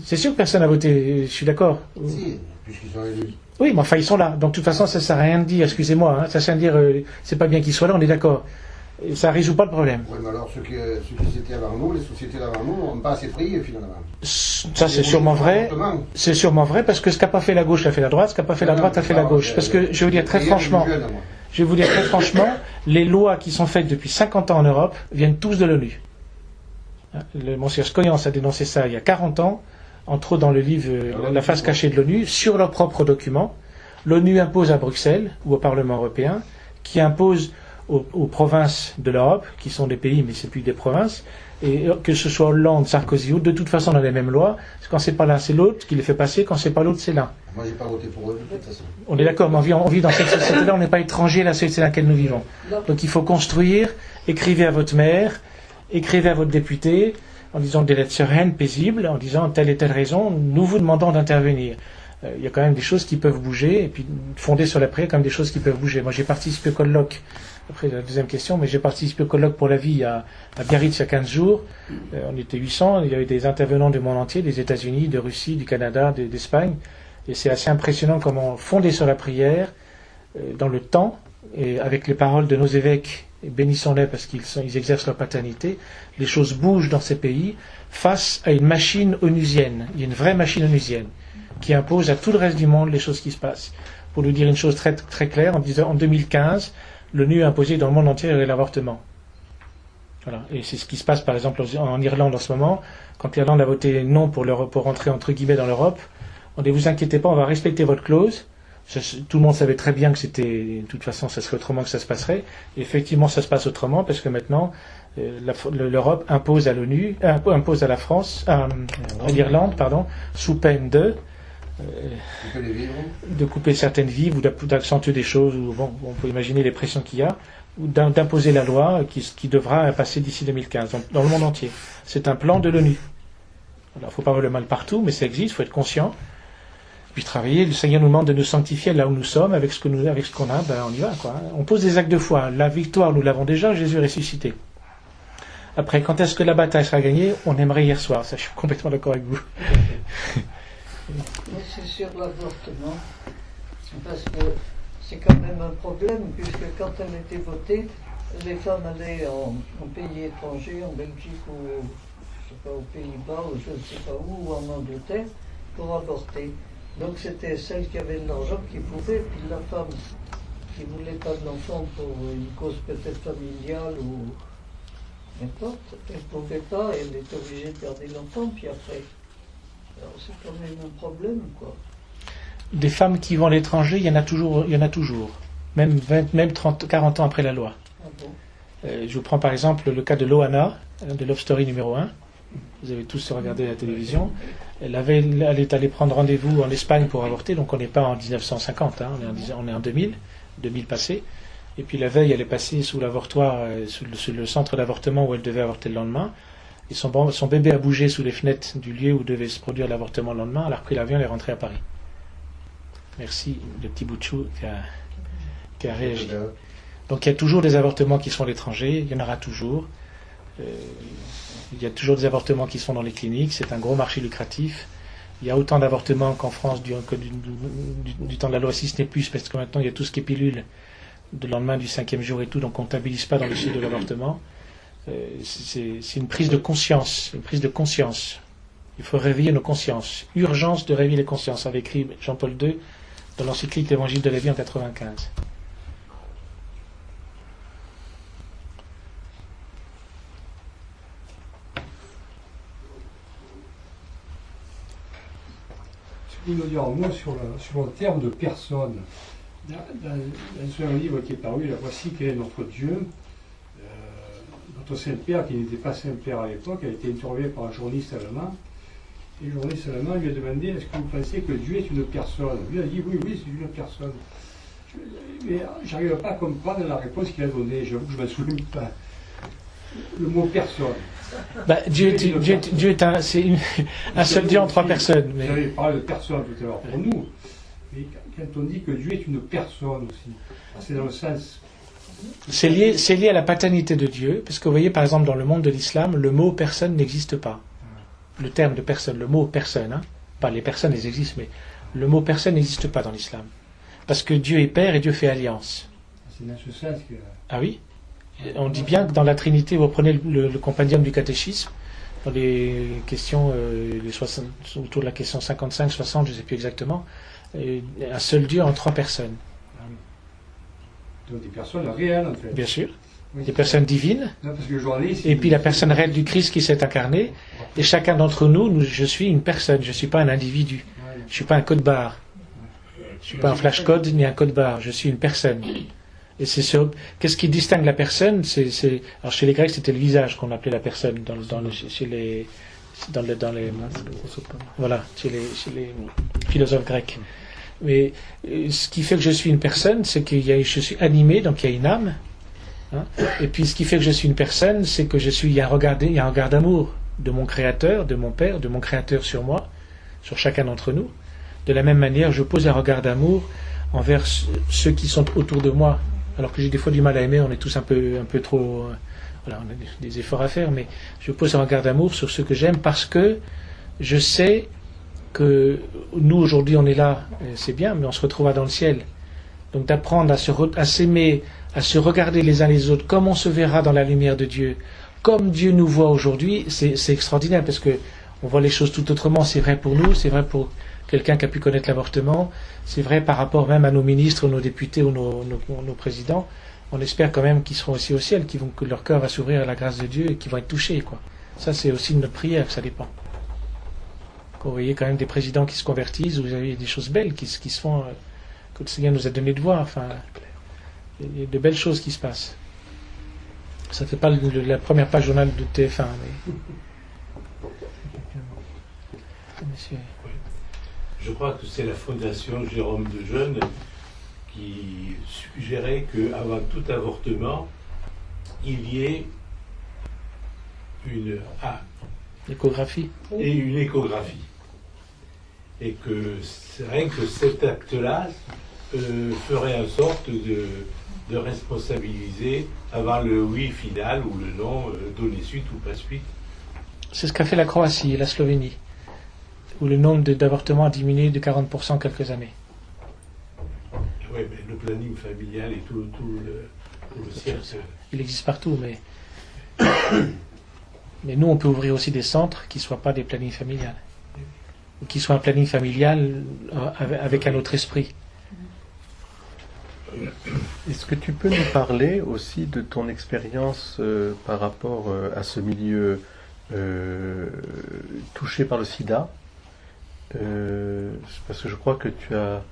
C'est sûr que personne n'a voté, je suis d'accord. Si, puisqu'ils sont élus. Oui, mais enfin ils sont là. Donc de toute façon, ça ne sert à rien de dire, excusez-moi, ça sert à dire, c'est pas bien qu'ils soient là, on est d'accord. Et ça ne résout pas le problème. Oui, mais alors ceux qui étaient avant nous, les sociétés d'avant nous, n'ont pas assez prié finalement. Ça, c'est sûrement vrai. C'est sûrement vrai parce que ce qu'a pas fait la gauche a fait la droite, ce qu'a pas fait la droite a fait la gauche. Parce que je vais vous dire très franchement, les lois qui sont faites depuis 50 ans en Europe viennent tous de l'ONU. Le monsieur Scoyance a dénoncé ça il y a 40 ans, entre autres dans le livre La face cachée de l'ONU, sur leurs propres documents. L'ONU impose à Bruxelles ou au Parlement européen, qui impose aux provinces de l'Europe, qui sont des pays mais c'est plus des provinces, et que ce soit Hollande, Sarkozy ou de toute façon on a les mêmes lois. Quand c'est pas l'un c'est l'autre qui les fait passer, quand c'est pas l'autre c'est l'un. Moi j'ai pas voté pour eux de toute façon. On est d'accord, mais on vit dans cette société-là, on n'est pas étranger à la société dans laquelle nous vivons. Donc il faut construire, écrivez à votre maire, écrivez à votre député, en disant des lettres sereines, paisibles, en disant telle et telle raison, nous vous demandons d'intervenir. Il y a quand même des choses qui peuvent bouger, et puis fondées sur la prière, quand même des choses qui peuvent bouger. Moi j'ai participé au colloque, après la deuxième question, mais j'ai participé au colloque pour la vie à Biarritz il y a 15 jours. On était 800, il y avait des intervenants du monde entier, des États-Unis, de Russie, du Canada, d'Espagne, et c'est assez impressionnant comment fondé sur la prière, dans le temps, et avec les paroles de nos évêques, et bénissons-les parce qu'ils exercent leur paternité, les choses bougent dans ces pays face à une machine onusienne. Il y a une vraie machine onusienne qui impose à tout le reste du monde les choses qui se passent. Pour nous dire une chose très, très claire, en 2015, l'ONU a imposé dans le monde entier l'avortement. Voilà. Et c'est ce qui se passe par exemple en Irlande en ce moment. Quand l'Irlande a voté non pour rentrer entre guillemets dans l'Europe, on dit vous inquiétez pas, on va respecter votre clause. Tout le monde savait très bien que c'était, de toute façon, ça serait autrement que ça se passerait. Et effectivement, ça se passe autrement parce que maintenant, l'Europe impose à l'ONU, impose à la France, à l'Irlande, pardon, sous peine de couper certaines vies ou d'accentuer des choses. Ou, bon, on peut imaginer les pressions qu'il y a, ou d'imposer la loi qui devra passer d'ici 2015 dans le monde entier. C'est un plan de l'ONU. Il ne faut pas voir le mal partout, mais ça existe. Il faut être conscient. Puis travailler, le Seigneur nous demande de nous sanctifier là où nous sommes, avec ce qu'on a, on y va, quoi. On pose des actes de foi. La victoire, nous l'avons déjà, Jésus est ressuscité. Après, quand est-ce que la bataille sera gagnée? On aimerait hier soir. Ça, je suis complètement d'accord avec vous. Mais c'est sur l'avortement, parce que c'est quand même un problème, puisque quand elle était votée, les femmes allaient en pays étrangers, en Belgique ou je sais pas, aux Pays-Bas, ou je ne sais pas où, ou en Angleterre, pour avorter. Donc c'était celle qui avait de l'argent qui pouvait, puis la femme qui ne voulait pas de l'enfant pour une cause peut-être familiale ou n'importe, elle ne pouvait pas, elle était obligée de garder l'enfant, puis après. Alors c'est quand même un problème, quoi. Des femmes qui vont à l'étranger, il y en a toujours. Même 30, 40 ans après la loi. Ah bon? Je vous prends par exemple le cas de Loana, de Love Story numéro 1. Vous avez tous regardé la télévision. Elle est allée prendre rendez-vous en Espagne pour avorter, donc on n'est pas en 1950, hein, on est en 2000 passé. Et puis la veille, elle est passée sous l'avortoir, sous le centre d'avortement où elle devait avorter le lendemain. Et son bébé a bougé sous les fenêtres du lieu où devait se produire l'avortement le lendemain. Elle a repris l'avion et est rentrée à Paris. Merci, le petit bout de chou qui a réagi. Donc il y a toujours des avortements qui sont à l'étranger, il y en aura toujours. Il y a toujours des avortements qui sont dans les cliniques, c'est un gros marché lucratif. Il y a autant d'avortements qu'en France du temps de la loi 6 n'est plus, parce que maintenant il y a tout ce qui est pilule de lendemain du 5e jour et tout, donc on ne comptabilise pas dans le chiffre de l'avortement. C'est une prise de conscience, Il faut réveiller nos consciences. Urgence de réveiller les consciences, avait écrit Jean-Paul II dans l'encyclique L'Évangile de la vie en 95. Je voulais dire un mot sur le terme de personne. Dans un livre qui est paru, La voici quel est notre Dieu, notre Saint-Père, qui n'était pas Saint-Père à l'époque, a été interviewé par un journaliste allemand. Et le journaliste allemand lui a demandé est-ce que vous pensez que Dieu est une personne? Lui a dit oui, c'est une personne. Mais j'arrive pas à comprendre la réponse qu'il a donnée, j'avoue que je ne me souviens pas. Le mot personne. Dieu est c'est un seul Dieu en trois personnes. Vous avez parlé de personne tout à l'heure pour nous, mais quand on dit que Dieu est une personne aussi, c'est dans le sens. C'est lié à la paternité de Dieu, parce que vous voyez par exemple dans le monde de l'islam, le mot personne n'existe pas. Le terme de personne, le mot personne, hein, pas les personnes, elles existent, mais le mot personne n'existe pas dans l'islam. Parce que Dieu est Père et Dieu fait alliance. C'est dans ce sens que. Ah oui? On dit bien que dans la Trinité, vous prenez le compendium du catéchisme, dans les questions, autour de la question 55, 60, je ne sais plus exactement, un seul Dieu en 3 personnes. Donc des personnes réelles, en fait. Bien sûr. Oui. Des personnes divines. Non, parce que journaliste, Et puis la personne réelle du Christ qui s'est incarnée. Et chacun d'entre nous, je suis une personne, je ne suis pas un individu. Je ne suis pas un code barre. Je ne suis pas un flash code ni un code barre. Je suis une personne. Et c'est qu'est-ce qui distingue la personne? Alors chez les Grecs, c'était le visage qu'on appelait la personne. Chez les philosophes grecs. Mais ce qui fait que je suis une personne, c'est que je suis animé, donc il y a une âme. Hein. Et puis ce qui fait que je suis une personne, c'est que il y a un regard d'amour de mon Créateur, de mon Père, de mon Créateur sur moi, sur chacun d'entre nous. De la même manière, je pose un regard d'amour envers ceux qui sont autour de moi. Alors que j'ai des fois du mal à aimer, on est tous un peu trop... voilà, on a des efforts à faire, mais je pose un regard d'amour sur ceux que j'aime parce que je sais que nous, aujourd'hui, on est là, c'est bien, mais on se retrouvera dans le ciel. Donc d'apprendre à s'aimer, à se regarder les uns les autres, comme on se verra dans la lumière de Dieu, comme Dieu nous voit aujourd'hui, c'est extraordinaire, parce que on voit les choses tout autrement. C'est vrai pour nous, c'est vrai pour quelqu'un qui a pu connaître l'avortement, c'est vrai par rapport même à nos ministres, nos députés ou nos présidents. On espère quand même qu'ils seront aussi au ciel, que leur cœur va s'ouvrir à la grâce de Dieu et qu'ils vont être touchés, quoi. Ça, c'est aussi notre prière, ça dépend. Quand vous voyez quand même des présidents qui se convertissent, vous avez des choses belles qui se font, que le Seigneur nous a donné de voir. Enfin, il y a de belles choses qui se passent. Ça ne fait pas la première page journal de TF1, mais... Monsieur. Je crois que c'est la fondation Jérôme de Jeune qui suggérait qu'avant tout avortement, il y ait une échographie. Et une échographie. Et que rien que cet acte-là ferait en sorte de responsabiliser avant le oui final ou le non, donner suite ou pas suite. C'est ce qu'a fait la Croatie et la Slovénie, où le nombre d'avortements a diminué de 40% en quelques années. Oui, mais le planning familial et tout le cercle. Il existe partout, mais... mais nous, on peut ouvrir aussi des centres qui ne soient pas des plannings familiales, ou qui soient un planning familial avec un autre esprit. Est-ce que tu peux nous parler aussi de ton expérience par rapport à ce milieu touché par le sida? Parce que je crois que tu as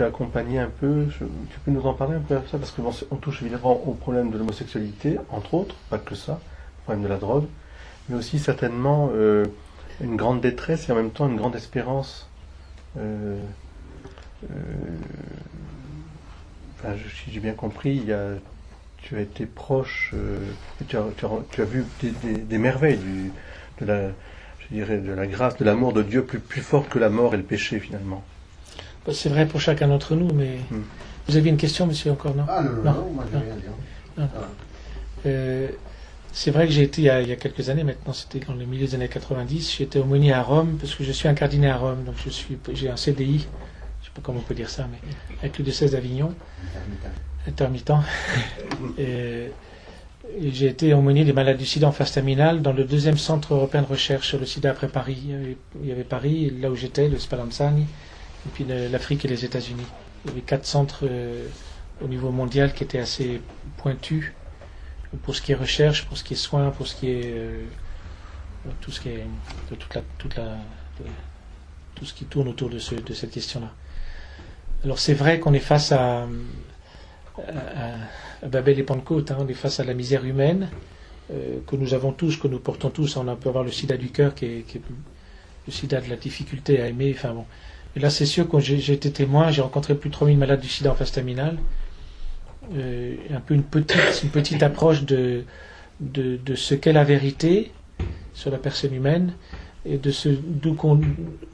accompagné un peu, tu peux nous en parler un peu de ça? Parce que bon, on touche évidemment au problème de l'homosexualité, entre autres, pas que ça, le problème de la drogue, mais aussi certainement une grande détresse et en même temps une grande espérance. Si j'ai bien compris, tu as été proche, tu as vu des merveilles de la grâce, de l'amour de Dieu plus fort que la mort et le péché finalement. C'est vrai pour chacun d'entre nous, mais vous aviez une question, monsieur, encore, non? Ah non, moi j'ai rien dit. Non. C'est vrai que j'ai été, il y a quelques années maintenant, c'était dans le milieu des années 90, j'étais aumônier à Rome, parce que je suis incardiné à Rome, donc j'ai un CDI, je ne sais pas comment on peut dire ça, mais avec le diocèse d'Avignon, intermittent. Et j'ai été aumônier des malades du sida en phase terminale dans le 2e centre européen de recherche sur le sida après Paris. Il y avait Paris, là où j'étais, le Spallanzani, et puis l'Afrique et les États-Unis. Il y avait 4 centres au niveau mondial qui étaient assez pointus pour ce qui est recherche, pour ce qui est soins, pour ce qui est tout ce qui est de tout ce qui tourne autour de cette question-là. Alors c'est vrai qu'on est face à Babel et Pentecôte, on est face à la misère humaine que nous avons tous, que nous portons tous. On peut avoir le sida du cœur qui est le sida de la difficulté à aimer. Enfin bon. Et là c'est sûr que j'ai été témoin, j'ai rencontré plus de 3000 malades du sida en phase terminale. Un peu une petite approche de ce qu'est la vérité sur la personne humaine et de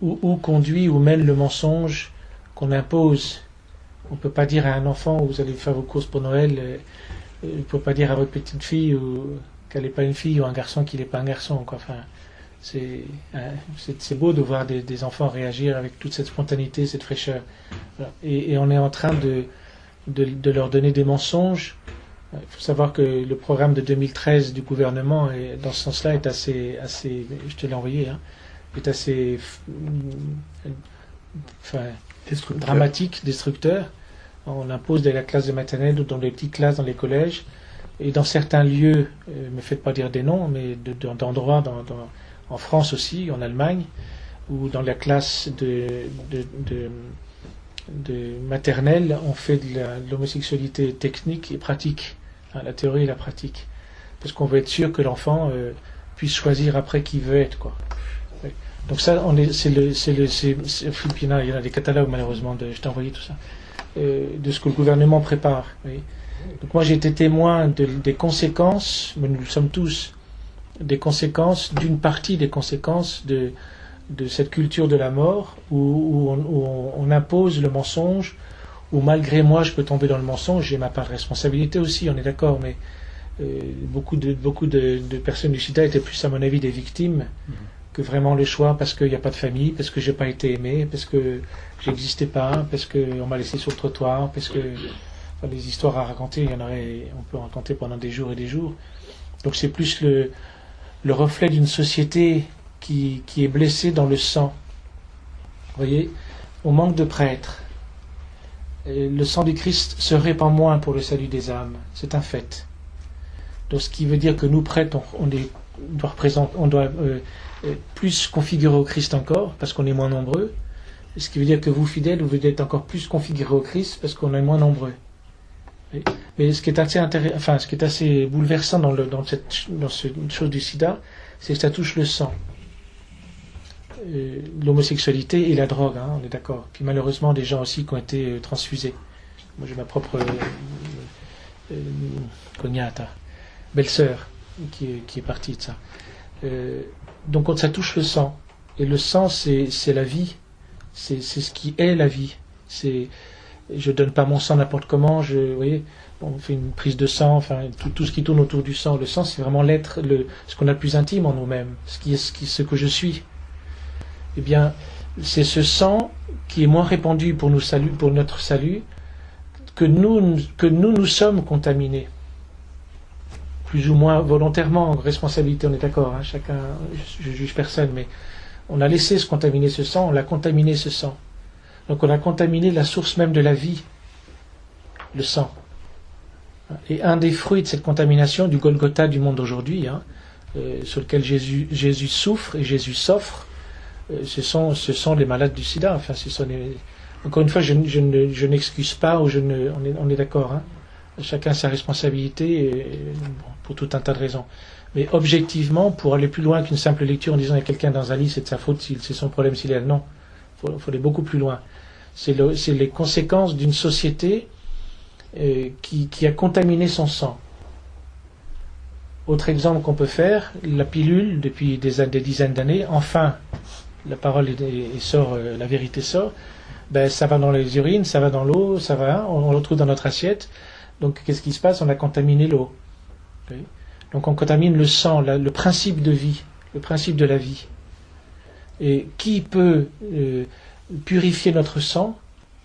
où conduit, où mène le mensonge qu'on impose. On ne peut pas dire à un enfant, vous allez faire vos courses pour Noël, il ne peut pas dire à votre petite fille qu'elle n'est pas une fille ou un garçon qu'il n'est pas un garçon, quoi. Enfin, c'est beau de voir des enfants réagir avec toute cette spontanéité, cette fraîcheur. Voilà. Et on est en train de leur donner des mensonges Il faut savoir que le programme de 2013 du gouvernement, dans ce sens-là, est assez, je te l'ai envoyé, hein, est assez dramatique, destructeur. On impose dès la classe de maternelle ou dans les petites classes dans les collèges. Et dans certains lieux, ne me faites pas dire des noms, mais d'endroits en France aussi, en Allemagne, où dans la classe de maternelle, on fait de l'homosexualité technique et pratique, hein, la théorie et la pratique. Parce qu'on veut être sûr que l'enfant puisse choisir après qui veut être, quoi. Oui. Donc ça, Philippina, il y en a des catalogues malheureusement, je t'ai envoyé tout ça, de ce que le gouvernement prépare. Oui. Donc moi j'ai été témoin des conséquences, mais nous le sommes tous, des conséquences, d'une partie des conséquences de cette culture de la mort où on impose le mensonge, où malgré moi je peux tomber dans le mensonge, j'ai ma part de responsabilité aussi, on est d'accord, mais beaucoup de personnes du sida étaient plus à mon avis des victimes que vraiment le choix, parce qu'il n'y a pas de famille, parce que j'ai pas été aimé, parce que j'existais pas, parce qu'on m'a laissé sur le trottoir, parce que les histoires à raconter, on peut en raconter pendant des jours et des jours. Donc c'est plus le reflet d'une société qui est blessée dans le sang. Vous voyez, on manque de prêtres. Et le sang du Christ se répand moins pour le salut des âmes. C'est un fait. Donc ce qui veut dire que nous prêtres, on doit plus configurer au Christ encore, parce qu'on est moins nombreux. Et ce qui veut dire que vous, fidèles, vous êtes encore plus configurés au Christ, parce qu'on est moins nombreux. Mais ce qui est assez bouleversant dans cette chose du sida, c'est que ça touche le sang. L'homosexualité et la drogue, hein, on est d'accord. Puis malheureusement des gens aussi qui ont été transfusés. Moi j'ai ma propre cognata, belle-sœur, qui est partie de ça. Donc ça touche le sang. Et le sang c'est la vie. C'est ce qui est la vie. Je donne pas mon sang n'importe comment, vous voyez, on fait une prise de sang, enfin tout ce qui tourne autour du sang. Le sang c'est vraiment ce qu'on a de plus intime en nous-mêmes, ce que je suis. Eh bien, c'est ce sang qui est moins répandu pour notre salut, que nous sommes contaminés. Plus ou moins volontairement, en responsabilité, on est d'accord, hein, chacun, je juge personne, mais on a laissé se contaminer ce sang, on l'a contaminé ce sang. Donc on a contaminé la source même de la vie, le sang. Et un des fruits de cette contamination, du Golgotha du monde aujourd'hui, hein, sur lequel Jésus souffre et Jésus s'offre, ce sont les malades du sida. Enfin, encore une fois, je n'excuse pas, on est d'accord, hein. Chacun a sa responsabilité pour tout un tas de raisons. Mais objectivement, pour aller plus loin qu'une simple lecture en disant qu'il y a quelqu'un dans un lit, c'est de sa faute, c'est son problème s'il est elle, non. Il faut aller beaucoup plus loin. C'est les conséquences d'une société qui a contaminé son sang. Autre exemple qu'on peut faire, la pilule, depuis des dizaines d'années, enfin, la parole sort, la vérité sort, ça va dans les urines, ça va dans l'eau, on le retrouve dans notre assiette. Donc qu'est-ce qui se passe? On a contaminé l'eau. Okay. Donc on contamine le sang, le principe de vie, le principe de la vie. Et qui peut purifier notre sang,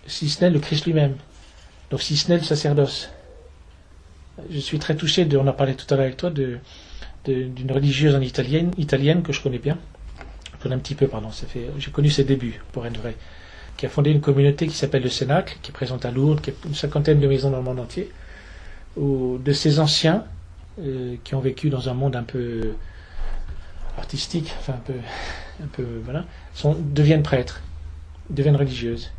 si ce n'est le Christ lui-même? Donc si ce n'est le sacerdoce. Je suis très touché, on en parlait tout à l'heure avec toi, d'une religieuse italienne que je connais bien. Je connais un petit peu, pardon. J'ai connu ses débuts, pour être vrai. Qui a fondé une communauté qui s'appelle le Cénacle, qui est présente à Lourdes, qui a une 50aine de maisons dans le monde entier, où de ces anciens qui ont vécu dans un monde un peu artistique, enfin un peu voilà, deviennent prêtres, deviennent religieuses.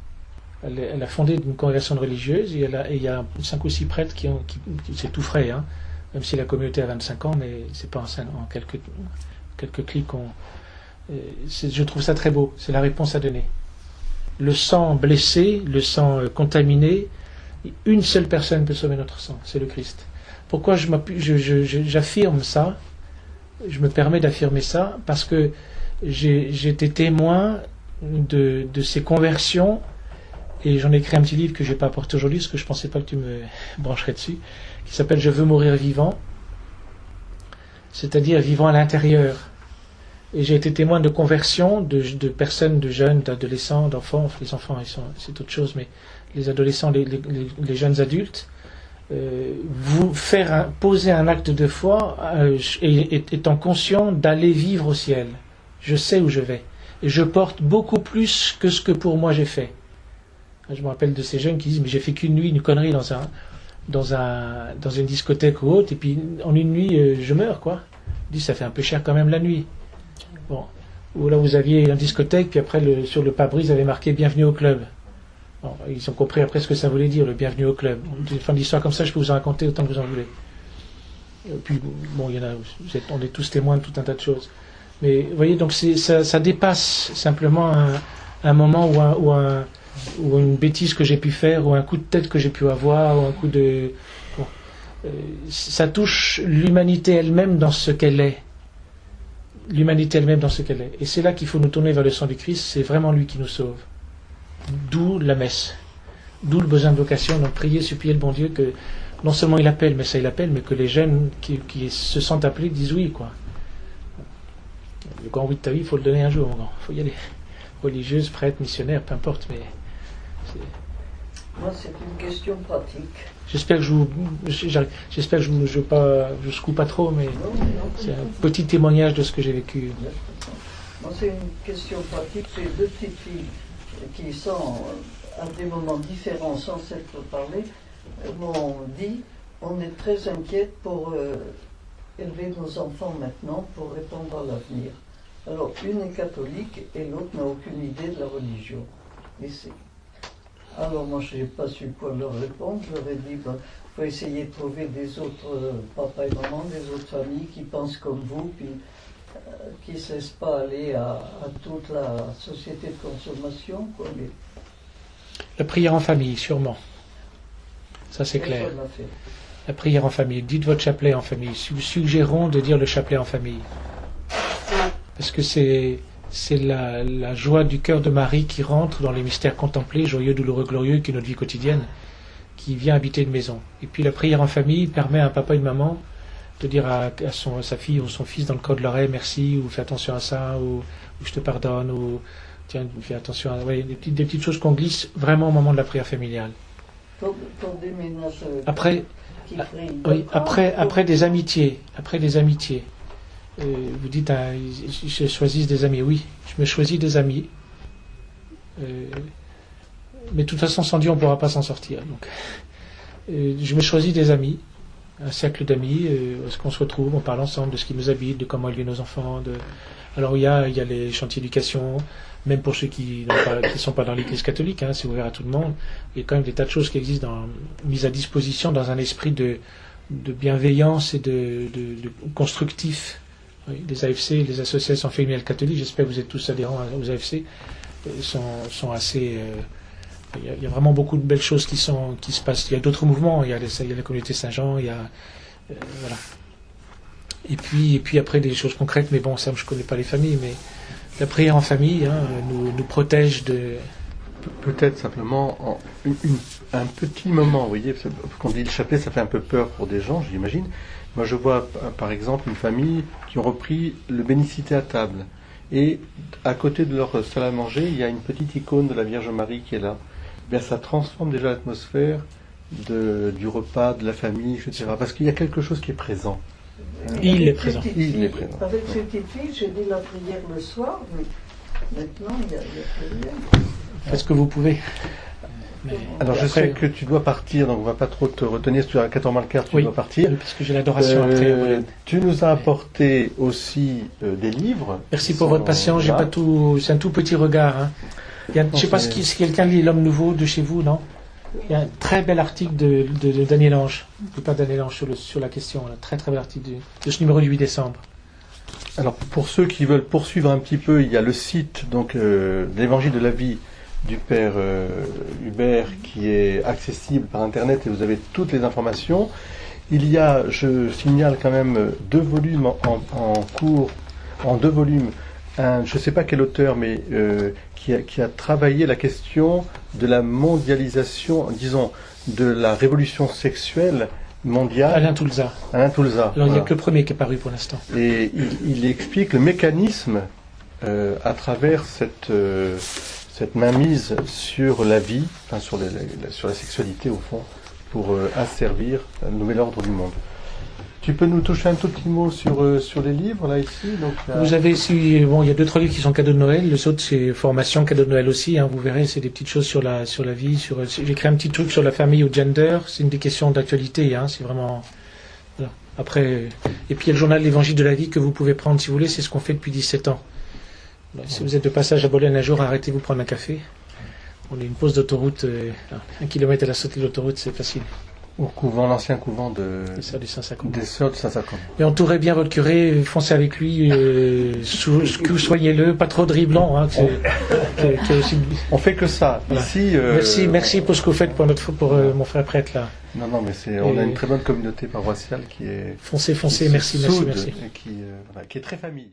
Elle a fondé une congrégation de religieuses et il y a 5 ou 6 prêtres qui c'est tout frais, hein, même si la communauté a 25 ans, mais c'est pas en quelques clics. Je trouve ça très beau, c'est la réponse à donner. Le sang blessé, le sang contaminé, une seule personne peut sauver notre sang, c'est le Christ. Pourquoi j'affirme ça? Je me permets d'affirmer ça parce que j'ai été témoin de ces conversions. Et j'en ai écrit un petit livre que je n'ai pas apporté aujourd'hui, parce que je ne pensais pas que tu me brancherais dessus, qui s'appelle « Je veux mourir vivant », c'est-à-dire vivant à l'intérieur. Et j'ai été témoin de conversions de personnes, de jeunes, d'adolescents, d'enfants. Les enfants, c'est autre chose, mais les adolescents, les jeunes adultes, poser un acte de foi étant conscient d'aller vivre au ciel. Je sais où je vais. Et je porte beaucoup plus que ce que pour moi j'ai fait. Je me rappelle de ces jeunes qui disent mais j'ai fait qu'une nuit, une connerie dans une discothèque ou autre, et puis en une nuit je meurs quoi. Ils disent ça fait un peu cher quand même la nuit. Bon. Ou là vous aviez une discothèque, puis après sur le pare-brise avait marqué bienvenue au club. Bon, ils ont compris après ce que ça voulait dire, le bienvenue au club. Une fin d'histoire comme ça, je peux vous en raconter autant que vous en voulez. Et puis bon, on est tous témoins de tout un tas de choses. Mais vous voyez, donc ça dépasse simplement un moment ou une bêtise que j'ai pu faire, ou un coup de tête que j'ai pu avoir, ou un coup de... Bon. Ça touche l'humanité elle-même dans ce qu'elle est. L'humanité elle-même dans ce qu'elle est. Et c'est là qu'il faut nous tourner vers le sang du Christ, c'est vraiment lui qui nous sauve. D'où la messe. D'où le besoin de vocation, donc prier, supplier le bon Dieu que non seulement il appelle, mais que les jeunes qui se sentent appelés disent oui, quoi. Le grand oui de ta vie, il faut le donner un jour, mon grand. Il faut y aller. Religieuse, prêtre, missionnaire, peu importe, mais... Moi, c'est une question pratique. J'espère que je secoue pas trop, mais c'est un petit témoignage de ce que j'ai vécu. Moi, c'est une question pratique. J'ai deux petites filles qui sont, à des moments différents, sans s'être parlé, m'ont dit, on est très inquiète pour élever nos enfants maintenant, pour répondre à l'avenir. Alors, une est catholique et l'autre n'a aucune idée de la religion. Alors moi, je n'ai pas su quoi leur répondre. Je leur ai dit, il faut essayer de trouver des autres papas et mamans, des autres familles qui pensent comme vous, puis qui ne se laissent pas aller à toute la société de consommation, quoi. La prière en famille, sûrement. Ça, c'est clair. La prière en famille. Dites votre chapelet en famille. Suggérons de dire le chapelet en famille. Parce que c'est la joie du cœur de Marie qui rentre dans les mystères contemplés, joyeux, douloureux, glorieux, qui est notre vie quotidienne, qui vient habiter une maison. Et puis la prière en famille permet à un papa et une maman de dire à sa fille ou son fils dans le creux de l'oreille merci, ou fais attention à ça, ou je te pardonne, ou tiens, fais attention à... Ouais, des petites choses qu'on glisse vraiment au moment de la prière familiale. Pour des ménages après des amitiés. Vous dites, je choisis des amis. Oui, je me choisis des amis. Mais de toute façon, sans Dieu, on ne pourra pas s'en sortir. Donc, je me choisis des amis, un cercle d'amis, où est-ce qu'on se retrouve, on parle ensemble de ce qui nous habite, de comment élever nos enfants. Alors, il y a les chantiers d'éducation, même pour ceux qui ne sont pas dans l'Église catholique, hein, c'est ouvert à tout le monde. Il y a quand même des tas de choses qui existent mises à disposition dans un esprit de bienveillance et de constructif. Oui, les AFC, les associations familiales catholiques, j'espère que vous êtes tous adhérents aux AFC, sont assez... Il y a vraiment beaucoup de belles choses qui se passent. Il y a d'autres mouvements, il y a la communauté Saint-Jean, il y a... voilà. Et puis après des choses concrètes, mais bon, ça je ne connais pas les familles, mais la prière en famille nous protège de... Peut-être simplement un petit moment, vous voyez, quand on dit le chapelet, ça fait un peu peur pour des gens, j'imagine. Moi, je vois, par exemple, une famille qui ont repris le bénicité à table. Et à côté de leur salle à manger, il y a une petite icône de la Vierge Marie qui est là. Bien, ça transforme déjà l'atmosphère du repas, de la famille, etc. Parce qu'il y a quelque chose qui est présent. Il est présent. Avec ces petites filles, j'ai dit la prière le soir, mais maintenant, il n'y a plus rien. Faites ce que vous pouvez. Alors je sais que tu dois partir, donc on ne va pas trop te retenir. Si tu as un 14h15, tu dois partir. Oui, parce que j'ai l'adoration après. Tu nous as apporté aussi des livres. Merci pour votre patience. J'ai pas tout. C'est un tout petit regard. Hein. Je ne sais pas si quelqu'un lit L'Homme Nouveau de chez vous, non? Il y a un très bel article de Daniel Ange, du père Daniel Ange sur la question. Un très très bel article de ce numéro du 8 décembre. Alors pour ceux qui veulent poursuivre un petit peu, il y a le site donc de l'Évangile de la vie du père Hubert qui est accessible par internet et vous avez toutes les informations. Il y a, je signale quand même, 2 volumes en cours, en 2 volumes. Je ne sais pas quel auteur, mais qui a travaillé la question de la mondialisation, disons, de la révolution sexuelle mondiale. Alain Toulza. Alors voilà. Il n'y a que le premier qui est paru pour l'instant. Et il explique le mécanisme à travers cette mainmise sur la vie, enfin sur la sexualité au fond, pour asservir un nouvel ordre du monde. Tu peux nous toucher un tout petit mot sur les livres, là, ici donc, Vous avez ici, bon, il y a 2-3 livres qui sont cadeaux de Noël, les autres c'est formation, cadeaux de Noël aussi, hein, vous verrez, c'est des petites choses sur la vie, j'ai écrit un petit truc sur la famille au gender, c'est une des questions d'actualité, hein, c'est vraiment, voilà. Après, et puis il y a le journal L'Évangile de la vie que vous pouvez prendre si vous voulez, c'est ce qu'on fait depuis 17 ans. Alors, si vous êtes de passage à Bologne un jour, arrêtez-vous prendre un café. On a une pause d'autoroute, 1 kilomètre à la sortie de l'autoroute, c'est facile. Au couvent, l'ancien couvent des Sœurs du Saint-Sacrement. Des Sœurs du Saint-Sacrement. Et entourez bien votre curé, foncez avec lui, soignez-le, pas trop dribblant. Hein, aussi... On fait que ça. Voilà. Ici, merci pour ce que vous faites pour mon frère prêtre là. Non, mais on a une très bonne communauté paroissiale qui est foncez, merci. Et qui est très famille.